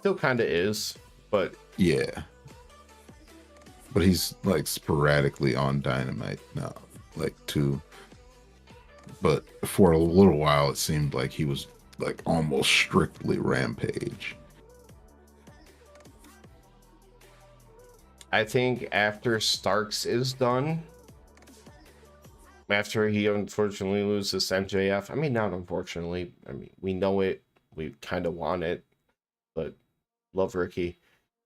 Still kind of is, but yeah. But he's like sporadically on Dynamite now, like too. But for a little while, it seemed like he was like almost strictly Rampage. I think after Starks is done, after he unfortunately loses to MJF, I mean, not unfortunately, I mean, we know it, we kind of want it, but love Ricky.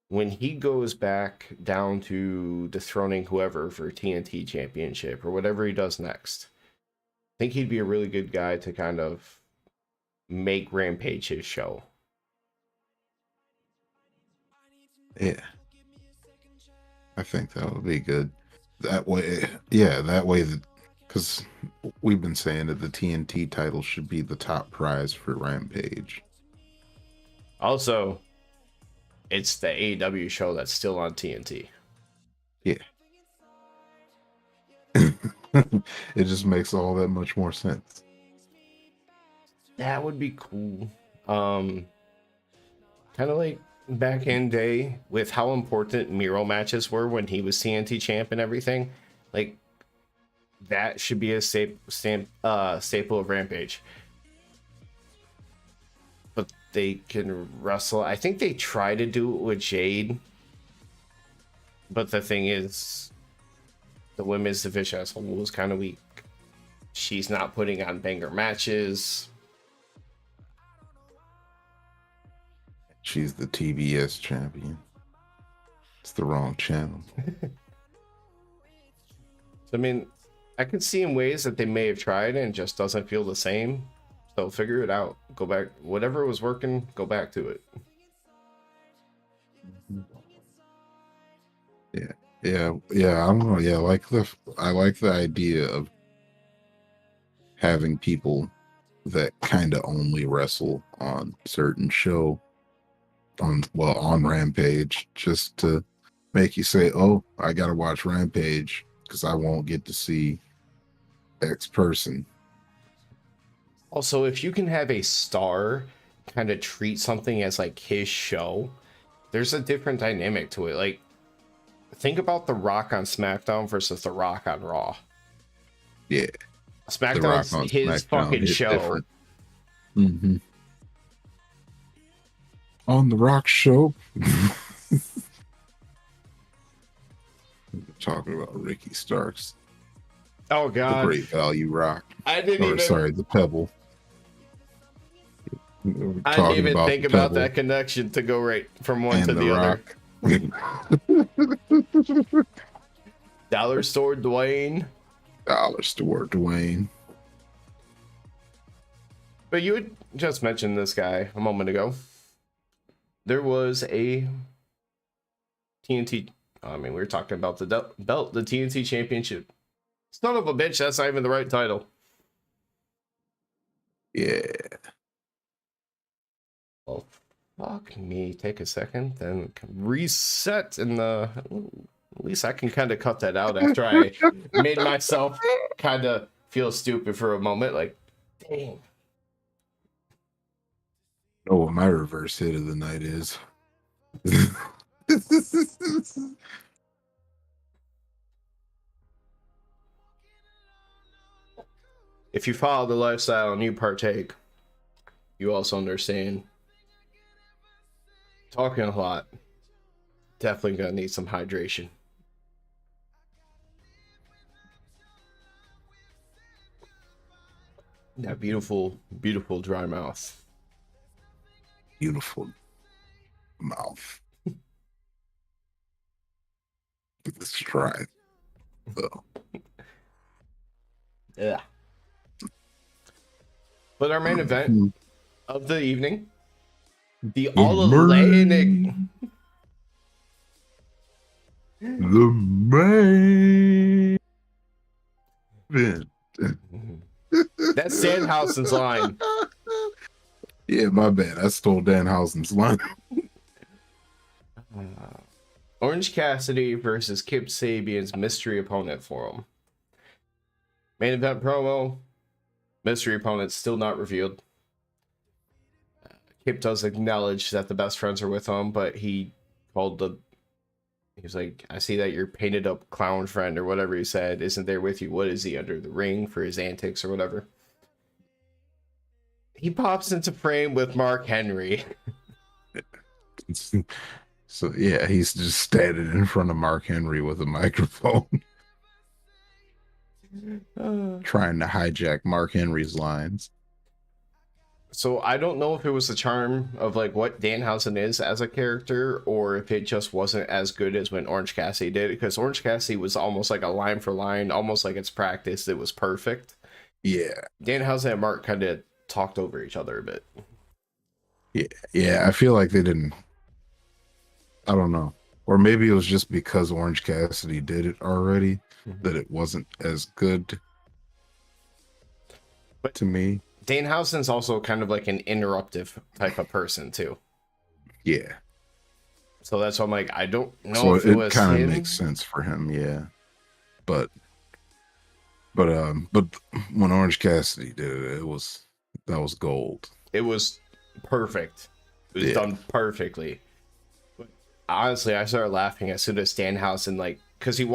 When he goes back down to dethroning whoever for TNT Championship or whatever he does next, I think he'd be a really good guy to kind of make Rampage his show. Yeah. I think that would be good. That way, yeah, that way, because we've been saying that the TNT title should be the top prize for Rampage. Also, it's the AEW show that's still on TNT. Yeah. It just makes all that much more sense. That would be cool. Kind of like back in day with how important Miro matches were when he was TNT champ and everything. Like, that should be a staple of Rampage. But they can wrestle. I think they try to do it with Jade. But the thing is, the women's division as a whole was kind of weak. She's not putting on banger matches. She's the TBS champion. It's the wrong channel. I mean, I could see in ways that they may have tried and it just doesn't feel the same. So figure it out. Go back. Whatever was working, go back to it. Yeah. I don't know. Yeah, I like the idea of having people that kind of only wrestle on certain show on Rampage, just to make you say, "Oh, I gotta watch Rampage because I won't get to see X person." Also, if you can have a star kind of treat something as like his show, there's a different dynamic to it. Like, think about The Rock on SmackDown versus The Rock on Raw. Yeah, SmackDown's his SmackDown fucking show. Mm-hmm. On The Rock show. Talking about Ricky Starks. Oh God, the Great Value Rock. I didn't even. Sorry, the Pebble. I didn't even think about that connection to go right from one to the other. Dollar Store Dwayne. Dollar Store Dwayne. But you had just mentioned this guy a moment ago. There was a TNT. I mean, we were talking about the belt, the TNT Championship. Son of a bitch, that's not even the right title. Yeah. Well, fuck me. Take a second, then reset in the. At least I can kind of cut that out after I made myself kind of feel stupid for a moment. Like, dang. Know what my reverse hit of the night is. If you follow the lifestyle and you partake, you also understand. Talking a lot. Definitely gonna need some hydration. That beautiful, beautiful dry mouth. Beautiful mouth. Let's try it. So. Yeah. But our main event of the evening, the All Atlantic. The main event. That's Danhausen's line. Yeah, my bad. I stole Danhausen's line. Orange Cassidy versus Kip Sabian's mystery opponent for him. Main event promo. Mystery opponent still not revealed. Kip does acknowledge that the best friends are with him, but he was like, I see that your painted up clown friend or whatever he said isn't there with you. What is he, under the ring for his antics or whatever? He pops into frame with Mark Henry. So yeah, he's just standing in front of Mark Henry with a microphone, trying to hijack Mark Henry's lines. So I don't know if it was the charm of like what Danhausen is as a character, or if it just wasn't as good as when Orange Cassidy did it, because Orange Cassidy was almost like a line for line, almost like it's practiced. It was perfect. Yeah. Danhausen and Mark kind of talked over each other a bit. Yeah. I feel like they didn't. I don't know, or maybe it was just because Orange Cassidy did it already that it wasn't as good. But to me, Danhausen's also kind of like an interruptive type of person too. Yeah. So that's why I'm like, I don't know so if it was kind of him. makes sense for him, yeah. But when Orange Cassidy did it, that was gold. It was perfect. It was done perfectly. But honestly, I started laughing as soon as Danhausen, like, because he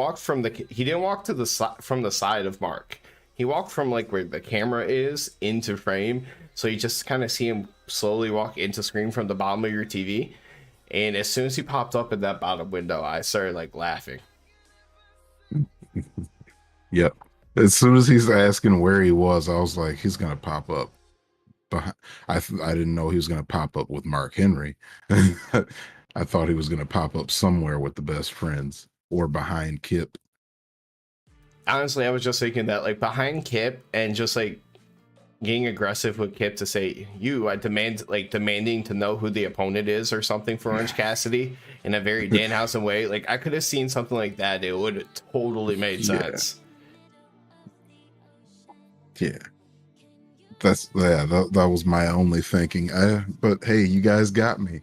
didn't walk to from the side of Mark. He walked from like where the camera is into frame, so you just kind of see him slowly walk into screen from the bottom of your TV. And as soon as he popped up in that bottom window, I started like laughing. Yep. As soon as he's asking where he was, I was like, he's gonna pop up. But I didn't know he was gonna pop up with Mark Henry. I thought he was gonna pop up somewhere with the best friends or behind Kip. Honestly, I was just thinking that like behind Kip and just like getting aggressive with Kip to say, I demanding to know who the opponent is or something for Orange Cassidy in a very Danhausen way. Like I could have seen something like that. It would have totally made sense. Yeah. That was my only thinking. But hey, you guys got me.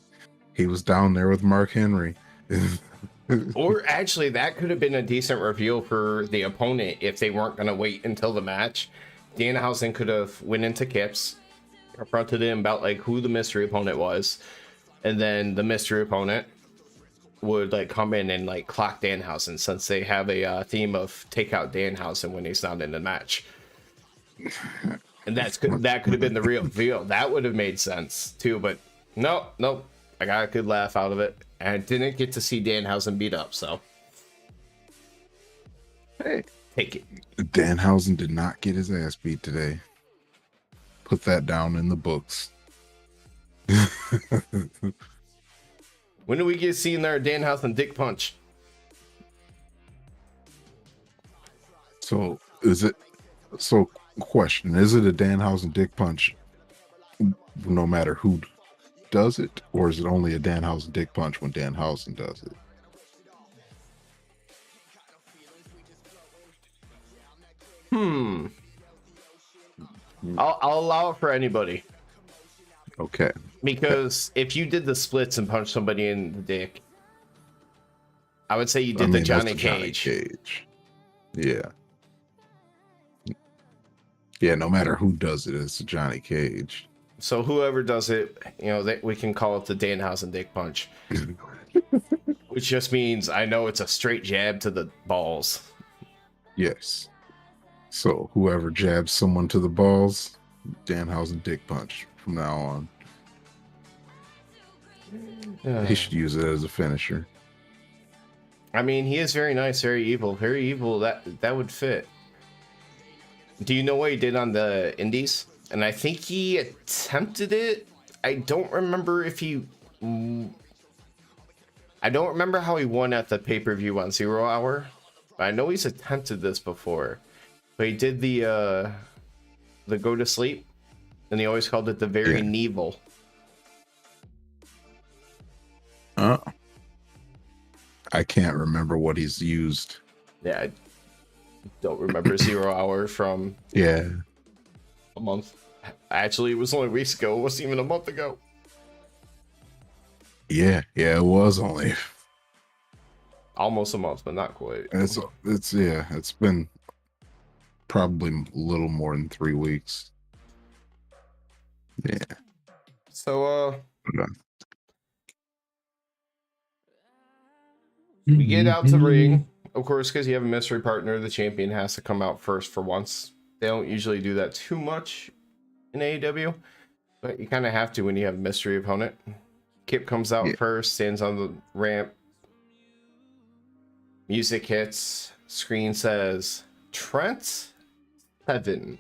He was down there with Mark Henry. Or actually, that could have been a decent reveal for the opponent if they weren't going to wait until the match. Danhausen could have went into Kip's, confronted him about like who the mystery opponent was, and then the mystery opponent would like come in and like clock Danhausen, since they have a theme of take out Danhausen when he's not in the match. And that could have been the real reveal. That would have made sense too, but nope. I got a good laugh out of it, and I didn't get to see Danhausen beat up, so hey, take it. Danhausen did not get his ass beat today. Put that down in the books. When do we get seen there Danhausen dick punch? Question, is it a Danhausen dick punch no matter who does it, or is it only a Danhausen dick punch when Danhausen does it? I'll allow it for anybody. Okay. Because if you did the splits and punched somebody in the dick, I would say you did the Johnny Cage. Yeah. Yeah, no matter who does it, it's a Johnny Cage. So whoever does it, we can call it the Danhausen dick punch. Which just means I know it's a straight jab to the balls. Yes. So whoever jabs someone to the balls, Danhausen dick punch from now on. He should use it as a finisher. I mean, he is very nice, very evil. Very evil, that would fit. Do you know what he did on the indies? And I think he attempted it. I don't remember how he won at the pay-per-view on 0 Hour. But I know he's attempted this before. But he did the go to sleep. And he always called it the very Neville. I can't remember what he's used. Yeah, I don't remember 0 Hour from Yeah. a month. Actually, it was only weeks ago. It wasn't even a month ago. Yeah, it was only Almost a month, but not quite. It's been probably a little more than 3 weeks. Yeah. So we get out to ring, of course, because you have a mystery partner. The champion has to come out first for once. They don't usually do that too much in AEW, but you kind of have to when you have a mystery opponent. Kip comes out first, stands on the ramp. Music hits. Screen says Trent Seven,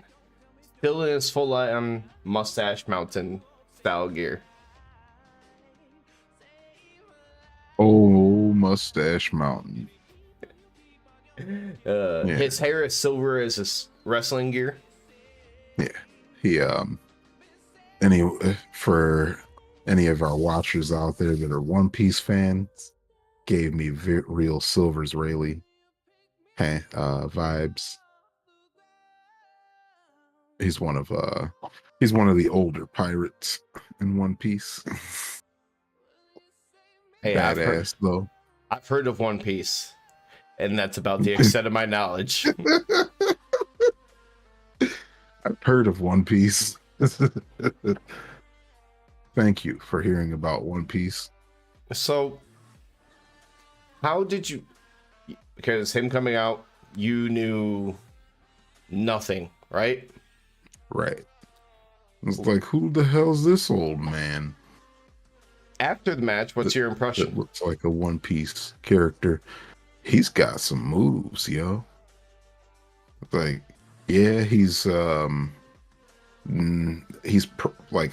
still in his full on Mustache Mountain style gear. Oh, Mustache Mountain. His hair is silver as his wrestling gear. Yeah, he for any of our watchers out there that are One Piece fans, gave me real Silver's Rayleigh vibes. He's one of the older pirates in One Piece. Hey, badass though. I've heard of One Piece, and that's about the extent of my knowledge. I've heard of One Piece. Thank you for hearing about One Piece. So, how did you? Because him coming out, you knew nothing, right? Right. It's like, who the hell's this old man? After the match, what's your impression? It looks like a One Piece character. He's got some moves, yo. Like, yeah, he's like,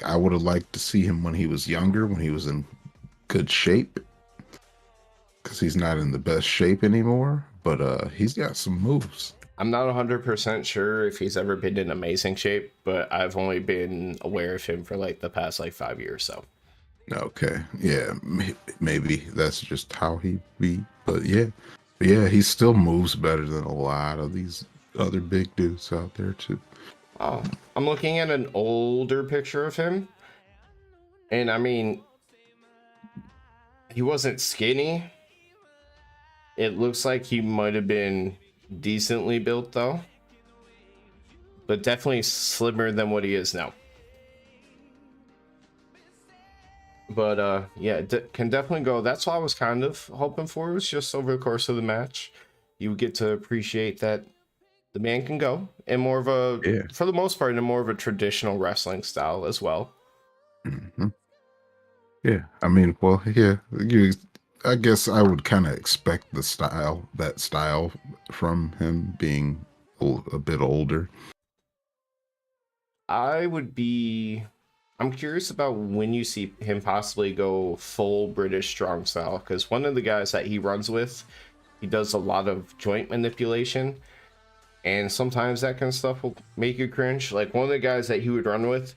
I would have liked to see him when he was younger, when he was in good shape, because he's not in the best shape anymore. But he's got some moves. I'm not 100% sure if he's ever been in amazing shape, but I've only been aware of him for like the past 5 years. So okay, yeah, maybe that's just how he be. But yeah, he still moves better than a lot of these other big dudes out there too. Oh, I'm looking at an older picture of him, and I mean, he wasn't skinny. It looks like he might have been decently built though, but definitely slimmer than what he is now. But yeah, can definitely go. That's what I was kind of hoping for, was just over the course of the match you would get to appreciate that the man can go in more of a, for the most part, in more of a traditional wrestling style as well. Mm-hmm. Yeah, I mean, well, yeah, I guess I would kind of expect that style from him, being a bit older. I'm curious about when you see him possibly go full British strong style, because one of the guys that he runs with, he does a lot of joint manipulation, and sometimes that kind of stuff will make you cringe. Like one of the guys that he would run with,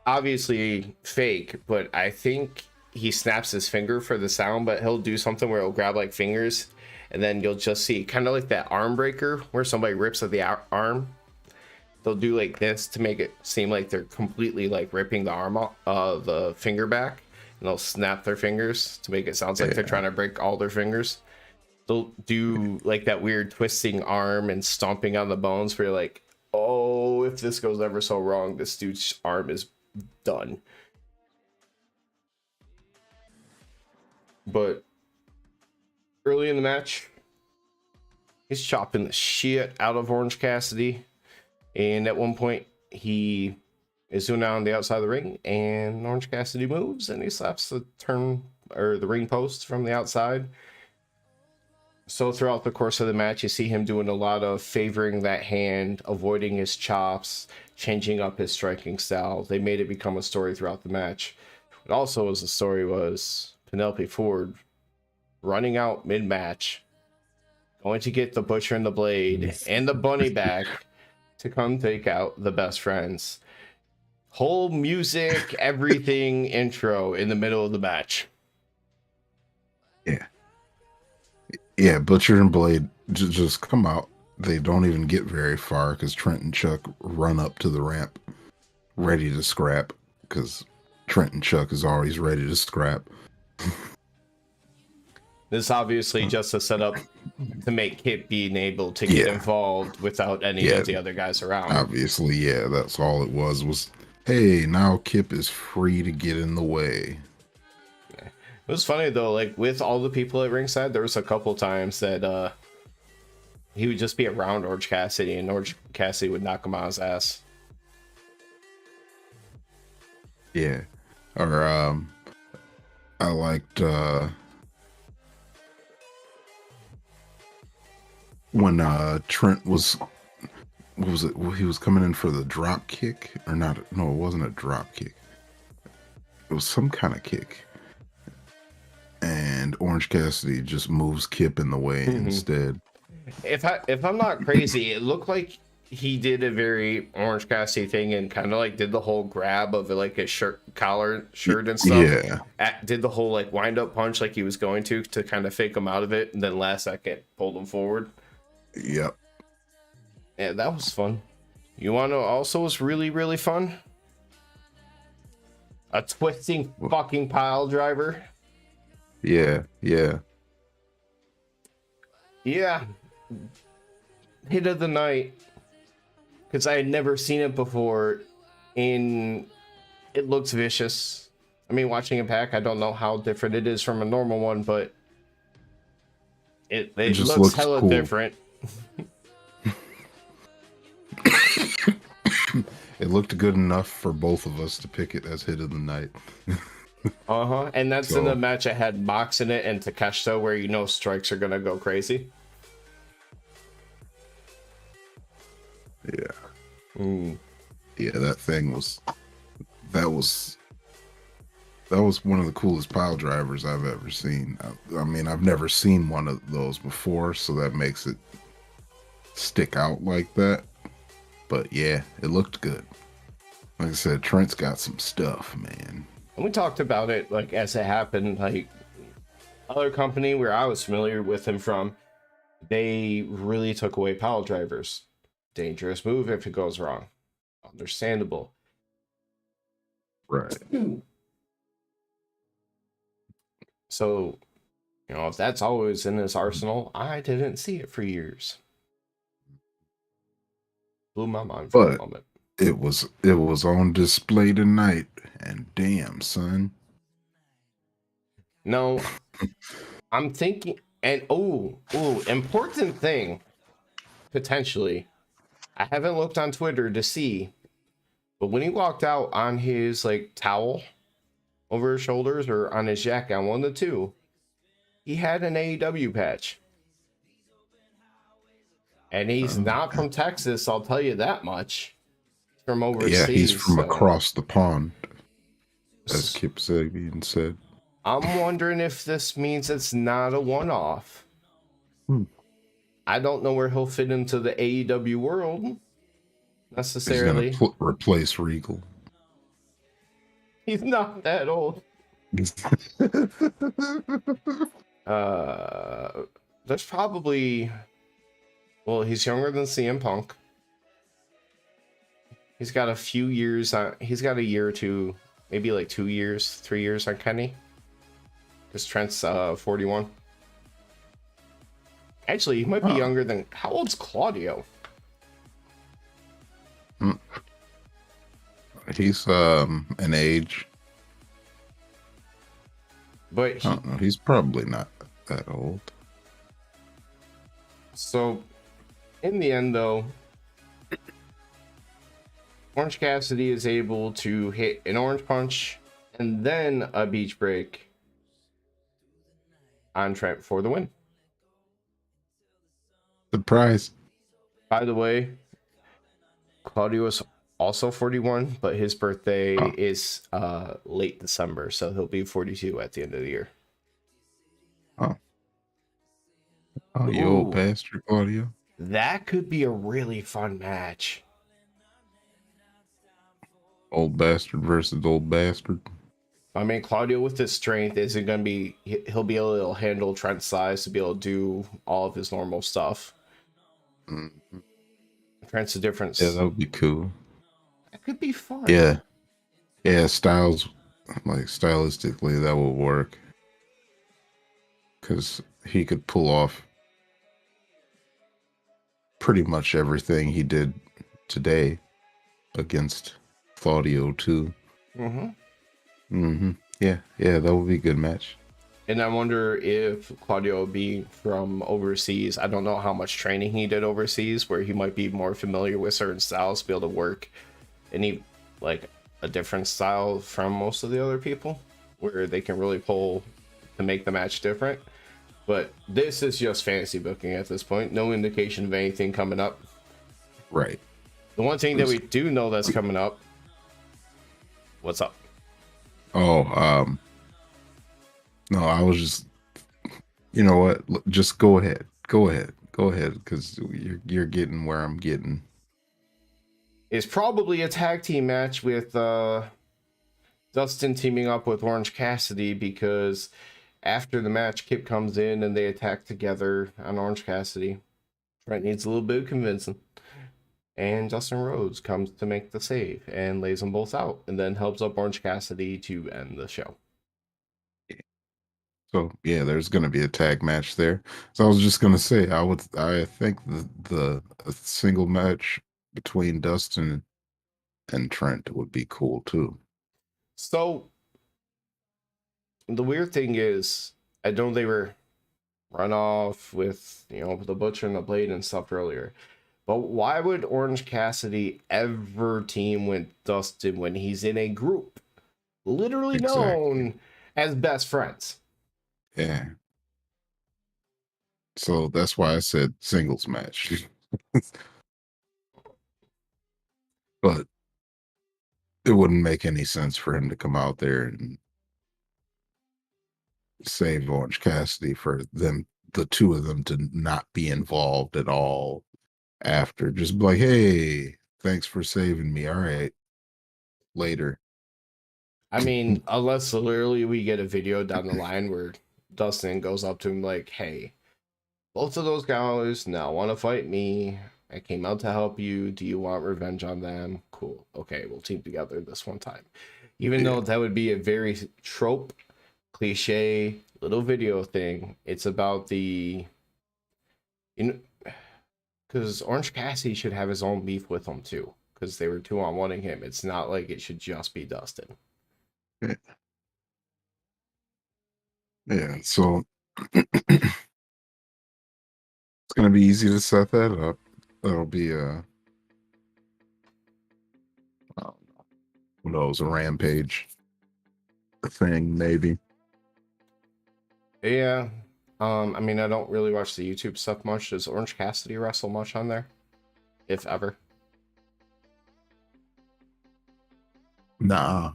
obviously fake, but I think he snaps his finger for the sound, but he'll do something where he'll grab like fingers, and then you'll just see kind of like that arm breaker where somebody rips at the arm. They'll do like this to make it seem like they're completely like ripping the arm off, the finger back, and they'll snap their fingers to make it sound like they're trying to break all their fingers. They'll do like that weird twisting arm and stomping on the bones where you're like, oh, if this goes ever so wrong, this dude's arm is done. But early in the match, he's chopping the shit out of Orange Cassidy. And at one point, he is doing out on the outside of the ring, and Orange Cassidy moves, and he slaps the ring post from the outside. So throughout the course of the match, you see him doing a lot of favoring that hand, avoiding his chops, changing up his striking style. They made it become a story throughout the match. But also, as the story was, Penelope Ford running out mid-match, going to get the Butcher and the Blade and the Bunny back to come take out the Best Friends. Whole music, everything intro in the middle of the match. Yeah. Yeah, Butcher and Blade just come out. They don't even get very far because Trent and Chuck run up to the ramp ready to scrap because Trent and Chuck is always ready to scrap. This is obviously just a setup to make Kip being able to get involved without any of the other guys around. Obviously, yeah, that's all it was, hey, now Kip is free to get in the way. It was funny though, like with all the people at ringside, there was a couple times that he would just be around Orange Cassidy and Orange Cassidy would knock him on his ass. Yeah. Or I liked when Trent was, what was it? He was coming in for the drop kick or not? No, it wasn't a drop kick. It was some kind of kick. And Orange Cassidy just moves Kip in the way instead. If I'm not crazy, it looked like he did a very Orange Cassidy thing and kind of like did the whole grab of like a collar shirt and stuff. Yeah. Did the whole like wind up punch like he was going to kind of fake him out of it, and then last second pulled him forward. Yep. Yeah, that was fun. You want to also was really, really fun? A twisting fucking pile driver. Yeah. Yeah. Hit of the night. Because I had never seen it before. And it looks vicious. I mean, watching Impact, I don't know how different it is from a normal one, but it just looks hella cool. Different. It looked good enough for both of us to pick it as hit of the night. And that's in the match I had Mox in it and Takeshita, where you know strikes are gonna go crazy. Yeah. Yeah, that thing was that was one of the coolest pile drivers I've ever seen. I mean, I've never seen one of those before, so that makes it stick out like that. But yeah, it looked good. Like I said, Trent's got some stuff, man. And we talked about it like as it happened. Like other company where I was familiar with him from, they really took away pile drivers. Dangerous move if it goes wrong. Understandable. Right. So, you know, if that's always in his arsenal, I didn't see it for years. Blew my mind for a moment. It was on display tonight, and damn, son. No, I'm thinking, and important thing, potentially. I haven't looked on Twitter to see, but when he walked out on his like towel over his shoulders or on his jacket, on one of the two, he had an AEW patch. And he's not from Texas, I'll tell you that much. He's from overseas. Yeah, he's from across the pond, as Kip Sabian said. I'm wondering if this means it's not a one-off. I don't know where he'll fit into the AEW world, necessarily. He's gonna replace Regal. He's not that old. There's probably... Well, he's younger than CM Punk. He's got a few years on... He's got a year or two, maybe like 2 years, 3 years on Kenny. Because Trent's 41. Actually, he might be younger than... How old's Claudio? He's an age. But I don't know. He's probably not that old. So, in the end, though, Orange Cassidy is able to hit an orange punch and then a beach break on Trent for the win. Surprise. By the way, Claudio is also 41, but his birthday is late December, so he'll be 42 at the end of the year. Oh, you old bastard, Claudio. That could be a really fun match. Old bastard versus old bastard. I mean, Claudio with his strength isn't going to be, he'll be able to handle Trent's size to be able to do all of his normal stuff. Mhm. Trent's a Yeah, difference. that would be cool. That could be fun. Yeah. Yeah, Styles, like stylistically, that will work. Because he could pull off pretty much everything he did today against Claudio, too. Yeah, that would be a good match. And I wonder if Claudio will be from overseas. I don't know how much training he did overseas, where he might be more familiar with certain styles to be able to work any like a different style from most of the other people, where they can really pull to make the match different. But this is just fantasy booking at this point. No indication of anything coming up. Right. The one thing that we do know that's coming up. What's up? Oh, no, I was just, you know what? Just go ahead, because you're getting where I'm getting. It's probably a tag team match with Dustin teaming up with Orange Cassidy, because after the match, Kip comes in and they attack together on Orange Cassidy. Trent needs a little bit of convincing. And Dustin Rhodes comes to make the save and lays them both out, and then helps up Orange Cassidy to end the show. So yeah, there's gonna be a tag match there. So I was just gonna say, I think the a single match between Dustin and Trent would be cool too. So the weird thing is, I know they were run off with, the Butcher and the Blade and stuff earlier, but why would Orange Cassidy ever team with Dustin when he's in a group literally known as best friends? Yeah. So that's why I said singles match. But it wouldn't make any sense for him to come out there and save Orange Cassidy for them, the two of them, to not be involved at all after. Just be like, hey, thanks for saving me. All right. Later. I mean, unless literally we get a video down the line where Dustin goes up to him like, hey, both of those guys now want to fight me. I came out to help you. Do you want revenge on them? Cool. Okay, we'll team together this one time. Even though that would be a very trope, cliche little video thing, it's about the, because Orange Cassidy should have his own beef with them too, because they were 2-on-1ing him. It's not like it should just be Dustin. Yeah, so it's gonna be easy to set that up. That'll be who knows, a Rampage thing, maybe. Yeah. I mean, I don't really watch the YouTube stuff much. Does Orange Cassidy wrestle much on there? If ever? Nah.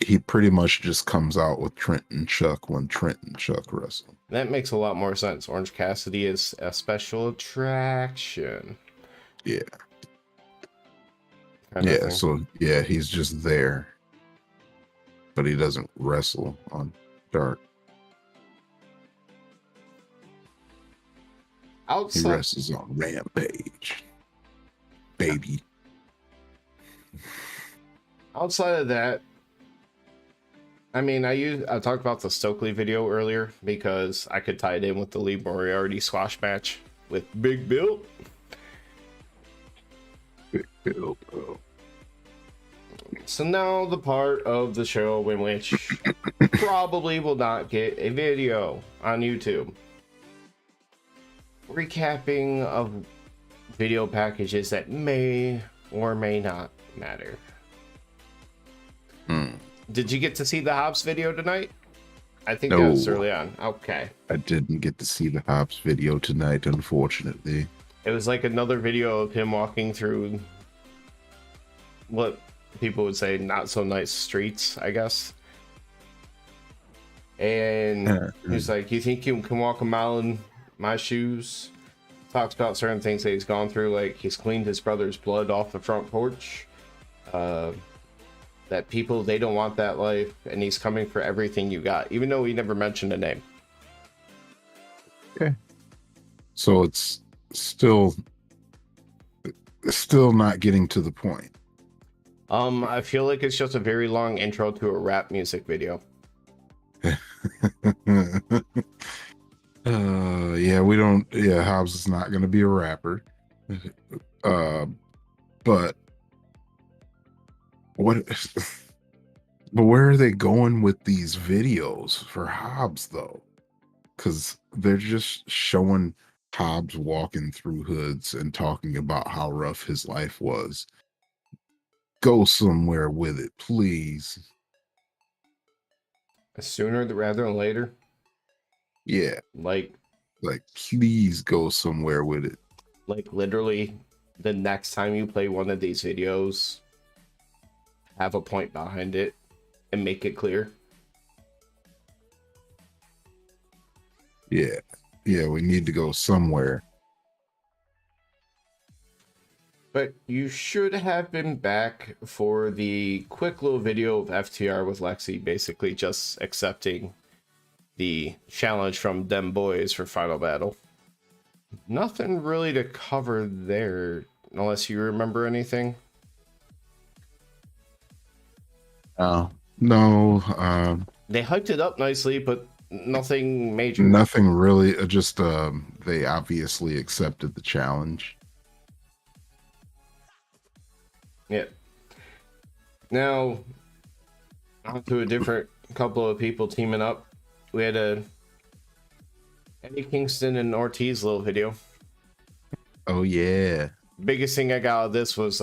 He pretty much just comes out with Trent and Chuck when Trent and Chuck wrestle. That makes a lot more sense. Orange Cassidy is a special attraction. Yeah. Yeah, so he's just there. But he doesn't wrestle on Dark. He wrestles on Rampage. Baby. Outside of that, I mean, I talked about the Stokely video earlier because I could tie it in with the Lee Moriarty squash match with Big Bill. Big Bill, bro. So now the part of the show in which probably will not get a video on YouTube. Recapping of video packages that may or may not matter. Did you get to see the Hobbs video tonight? I think that was early on. Okay. I didn't get to see the Hobbs video tonight, unfortunately. It was like another video of him walking through what people would say not so nice streets, I guess. And he's like, you think you can walk a mile in my shoes? Talks about certain things that he's gone through, like he's cleaned his brother's blood off the front porch. that people, they don't want that life, and he's coming for everything you got, even though he never mentioned a name. Okay. So it's still not getting to the point. I feel like it's just a very long intro to a rap music video. Hobbs is not going to be a rapper. But what but where are they going with these videos for Hobbs though? Because they're just showing Hobbs walking through hoods and talking about how rough his life was. Go somewhere with it, please. Sooner rather than later. Yeah. Like Please go somewhere with it. Like literally the next time you play one of these videos, have a point behind it and make it clear. Yeah, we need to go somewhere. But you should have been back for the quick little video of FTR with Lexi basically just accepting the challenge from them boys for Final Battle. Nothing really to cover there, unless you remember anything. No. They hyped it up nicely, but nothing major. Nothing really. Just they obviously accepted the challenge. Yeah. Now, on to a different couple of people teaming up. We had a Eddie Kingston and Ortiz little video. Oh yeah. Biggest thing I got out of this was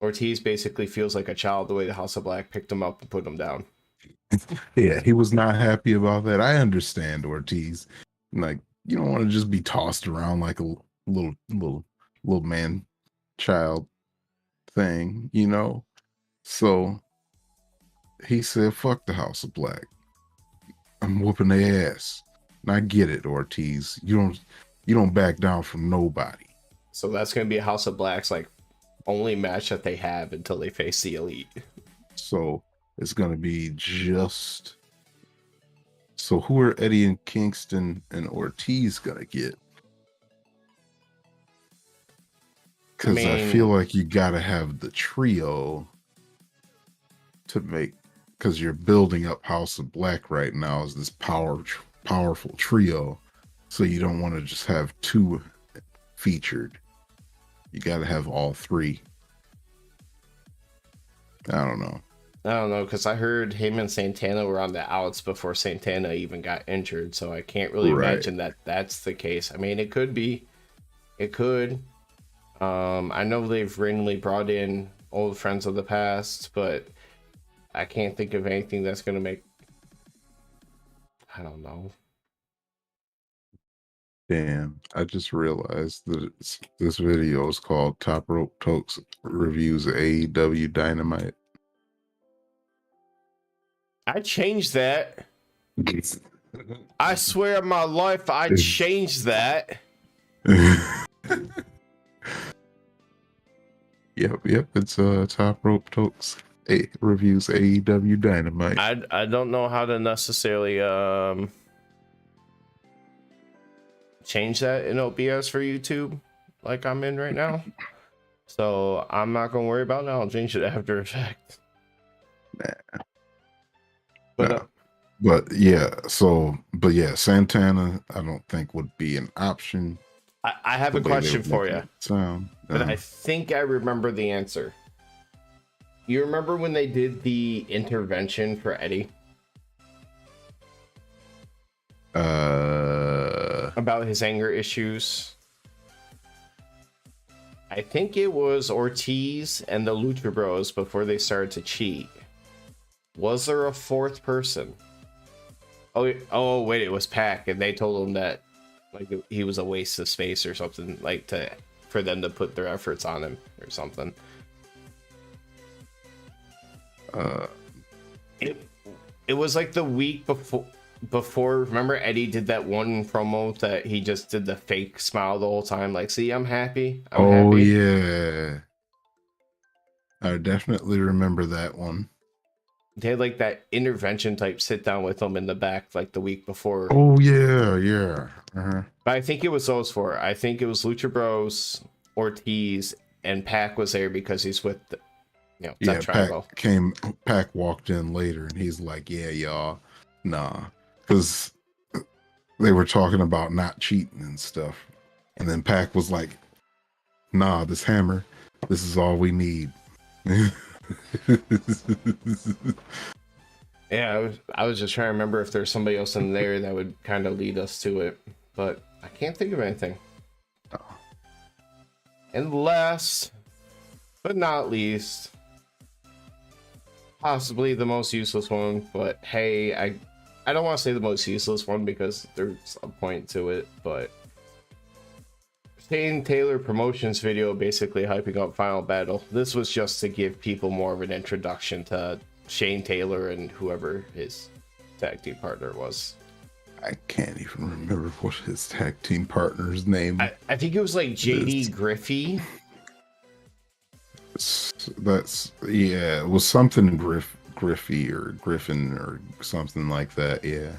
Ortiz basically feels like a child the way the House of Black picked him up and put him down. Yeah, he was not happy about that. I understand Ortiz. Like, you don't want to just be tossed around like a little man child thing, you know? So he said, fuck the House of Black. I'm whooping their ass. And I get it, Ortiz. You don't back down from nobody. So that's gonna be a House of Black's like only match that they have until they face the Elite. So it's gonna be just. So who are Eddie and Kingston and Ortiz gonna get? Because I feel like you gotta have the trio to make, because you're building up House of Black right now as this powerful trio. So you don't want to just have two featured. You gotta have all three. I don't know, because I heard him and Santana were on the outs before Santana even got injured, so I can't really imagine that that's the case. I mean, it could be. It could. I know they've randomly brought in old friends of the past, but I can't think of anything that's going to make... I don't know. Damn, I just realized that this video is called Top Rope Tokes Reviews AEW Dynamite. I changed that. I swear on my life, I changed that. Yep. It's Top Rope Tokes Reviews AEW Dynamite. I don't know how to necessarily change that in OBS for YouTube like I'm in right now. So I'm not gonna worry about it. I'll change it after effect. But Santana I don't think would be an option. I have a question for you. But I Uh, think I remember the answer. You remember when they did the intervention for Eddie? About his anger issues? I think it was Ortiz and the Lucha Bros before they started to cheat. Was there a fourth person? Oh wait, it was Pac, and they told him that like he was a waste of space or something, like for them to put their efforts on him or something. It was like the week before. Remember Eddie did that one promo that he just did the fake smile the whole time, like, see, I'm happy. I'm happy. Yeah, I definitely remember that one. They had like that intervention type sit down with them in the back like the week before. Oh yeah, yeah. Uh-huh. But I think it was those four. I think it was Lucha Bros, Ortiz, and Pac was there because he's with the, that Yeah, triangle. Pac walked in later and he's like, yeah, y'all, nah. Because they were talking about not cheating and stuff. And then Pac was like, nah, this hammer, this is all we need. Yeah, I was just trying to remember if there's somebody else in there that would kind of lead us to it, but I can't think of anything. Oh. And last but not least, possibly the most useless one, but hey, I don't want to say the most useless one because there's a point to it, but Shane Taylor Promotions video basically hyping up Final Battle. This was just to give people more of an introduction to Shane Taylor and whoever his tag team partner was. I can't even remember what his tag team partner's name. I think it was like JD Griffey. That's yeah, it was something Griffey or Griffin or something like that. Yeah,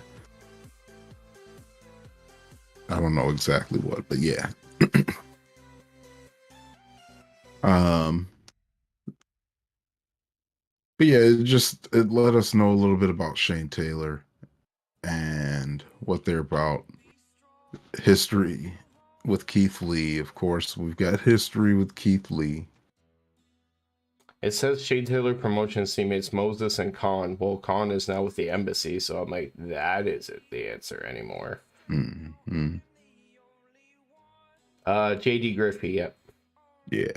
I don't know exactly what, but yeah. But yeah, it let us know a little bit about Shane Taylor and what they're about. History with Keith Lee, of course. We've got history with Keith Lee. It says Shane Taylor Promotions teammates Moses and Khan. Well, Khan is now with the embassy, so I'm like, that isn't the answer anymore. Mm-hmm. JD Griffey, yep. Yeah.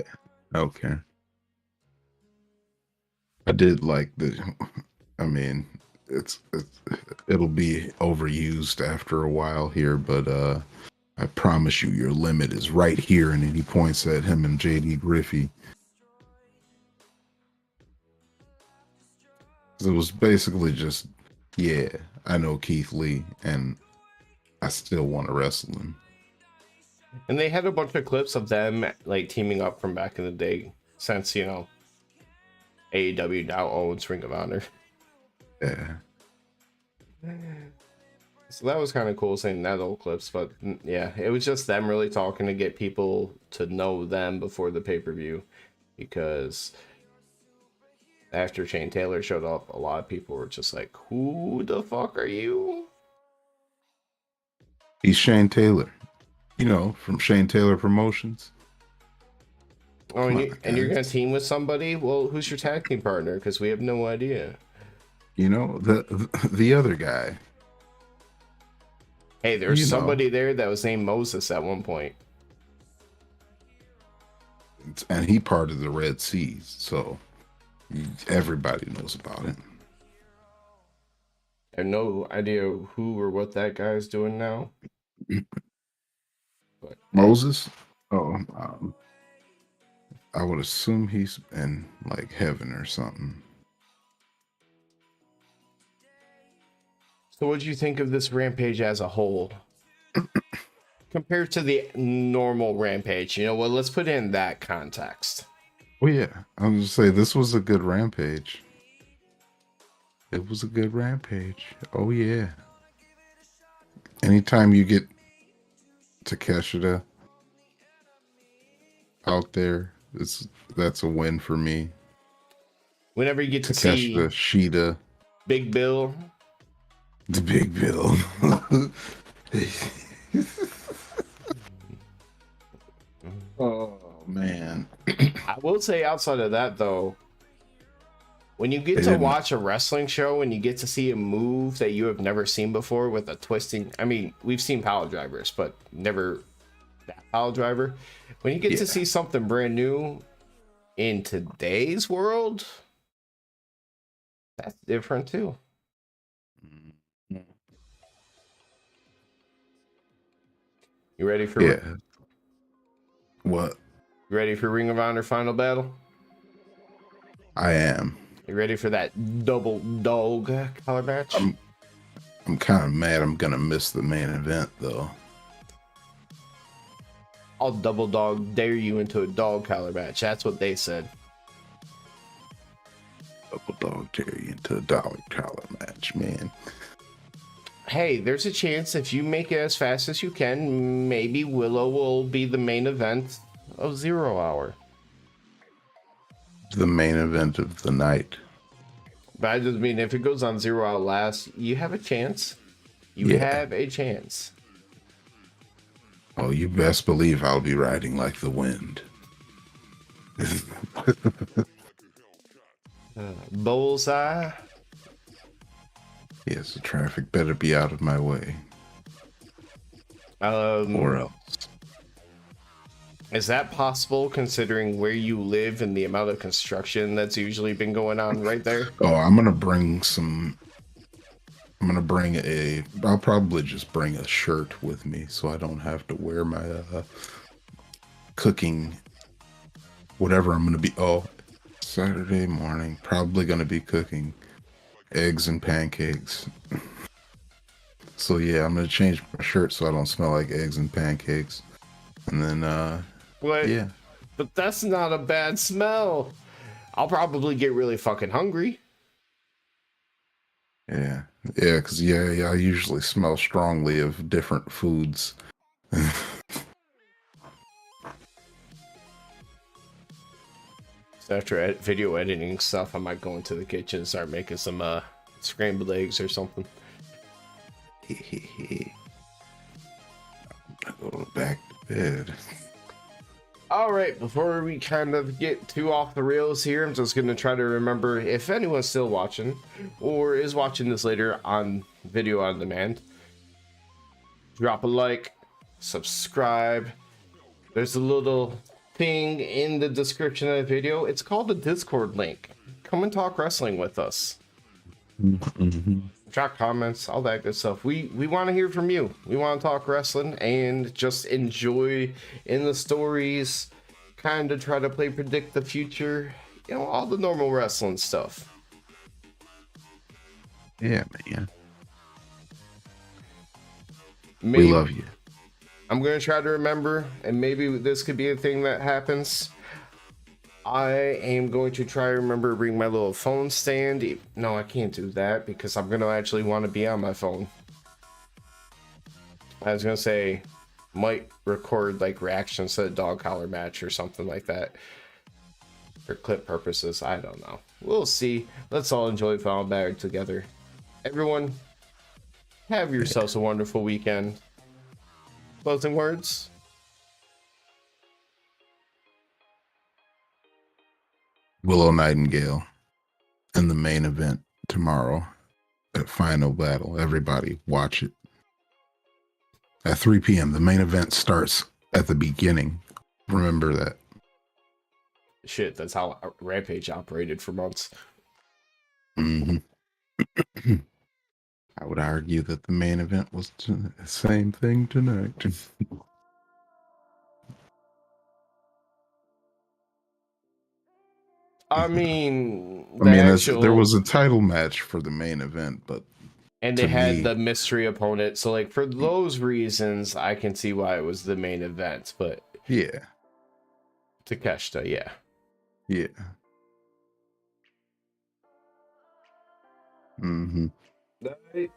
Okay. I did like I mean, it'll be overused after a while here, but I promise you your limit is right here. And then he points at him and JD Griffey. So it was basically just, yeah, I know Keith Lee and I still want to wrestle him. And they had a bunch of clips of them like teaming up from back in the day, since AEW now owns Ring of Honor. Yeah. So that was kind of cool seeing that old clips, but yeah, it was just them really talking to get people to know them before the pay-per-view, because after Shane Taylor showed up, a lot of people were just like, who the fuck are you? He's Shane Taylor, from Shane Taylor Promotions. Oh, and you're gonna team with somebody? Well, who's your tag team partner? Because we have no idea. The other guy. Hey, there's somebody there that was named Moses at one point. And he part of the Red Seas, so everybody knows about him. I have no idea who or what that guy's doing now. But Moses? Oh, I would assume he's in like heaven or something. So what do you think of this Rampage as a whole? Compared to the normal Rampage, let's put it in that context. Well, yeah, I was just say this was a good Rampage. It was a good Rampage. Oh yeah. Anytime you get Takeshita out there, that's a win for me. Whenever you get to Takeshita, see Shida, Big Bill. The Big Bill. Oh man. I will say outside of that though, when you get to watch a wrestling show and you get to see a move that you have never seen before with a twisting, I mean, we've seen pile drivers, but never that pile driver. When you get to see something brand new in today's world, that's different too. You ready for what? You ready for Ring of Honor Final Battle? I am. You ready for that double dog color match? I'm kind of mad I'm gonna miss the main event though. I'll double dog dare you into a dog collar match. That's what they said. Double dog Terry into a dollar collar match, man. Hey, there's a chance if you make it as fast as you can, maybe Willow will be the main event of 0 Hour. The main event of the night. But I just mean, if it goes on 0 Hour last, you have a chance. You Yeah. have a chance. Oh, you best believe I'll be riding like the wind. Bullseye. Yes, the traffic better be out of my way. Or else. Is that possible considering where you live and the amount of construction that's usually been going on right there? Oh, I'm gonna bring I'll probably just bring a shirt with me so I don't have to wear my cooking, whatever I'm gonna be. Oh, Saturday morning, probably gonna be cooking eggs and pancakes. So yeah, I'm gonna change my shirt so I don't smell like eggs and pancakes. And then What? yeah. But that's not a bad smell. I'll probably get really fucking hungry. Yeah, because I usually smell strongly of different foods. So after video editing stuff, I might go into the kitchen and start making some scrambled eggs or something. I go back to bed. All right, before we kind of get too off the rails here, I'm just going to try to remember, if anyone's still watching or is watching this later on video on demand, drop a like, subscribe. There's a little thing in the description of the video. It's called the Discord link. Come and talk wrestling with us. Mm-hmm. Drop comments, all that good stuff. We want to hear from you. We want to talk wrestling and just enjoy in the stories, kind of try to predict the future, you know, all the normal wrestling stuff. Yeah, man. Maybe, we love you. I'm going to try to remember, and maybe this could be a thing that happens. I am going to try to remember to bring my little phone stand. No, I can't do that because I'm going to actually want to be on my phone. I was going to say, might record like reactions to the dog collar match or something like that. For clip purposes, I don't know. We'll see. Let's all enjoy Final Battle together. Everyone, have yourselves a wonderful weekend. Closing words? Willow Nightingale in the main event tomorrow at Final Battle. Everybody watch it. At 3 p.m. The main event starts at the beginning. Remember that. Shit, that's how Rampage operated for months. Mm-hmm. I would argue that the main event was the same thing tonight. I mean, there was a title match for the main event, but and they had the mystery opponent. So, like, for those reasons, I can see why it was the main event. But yeah, Takeshita, yeah. Mm-hmm. Right.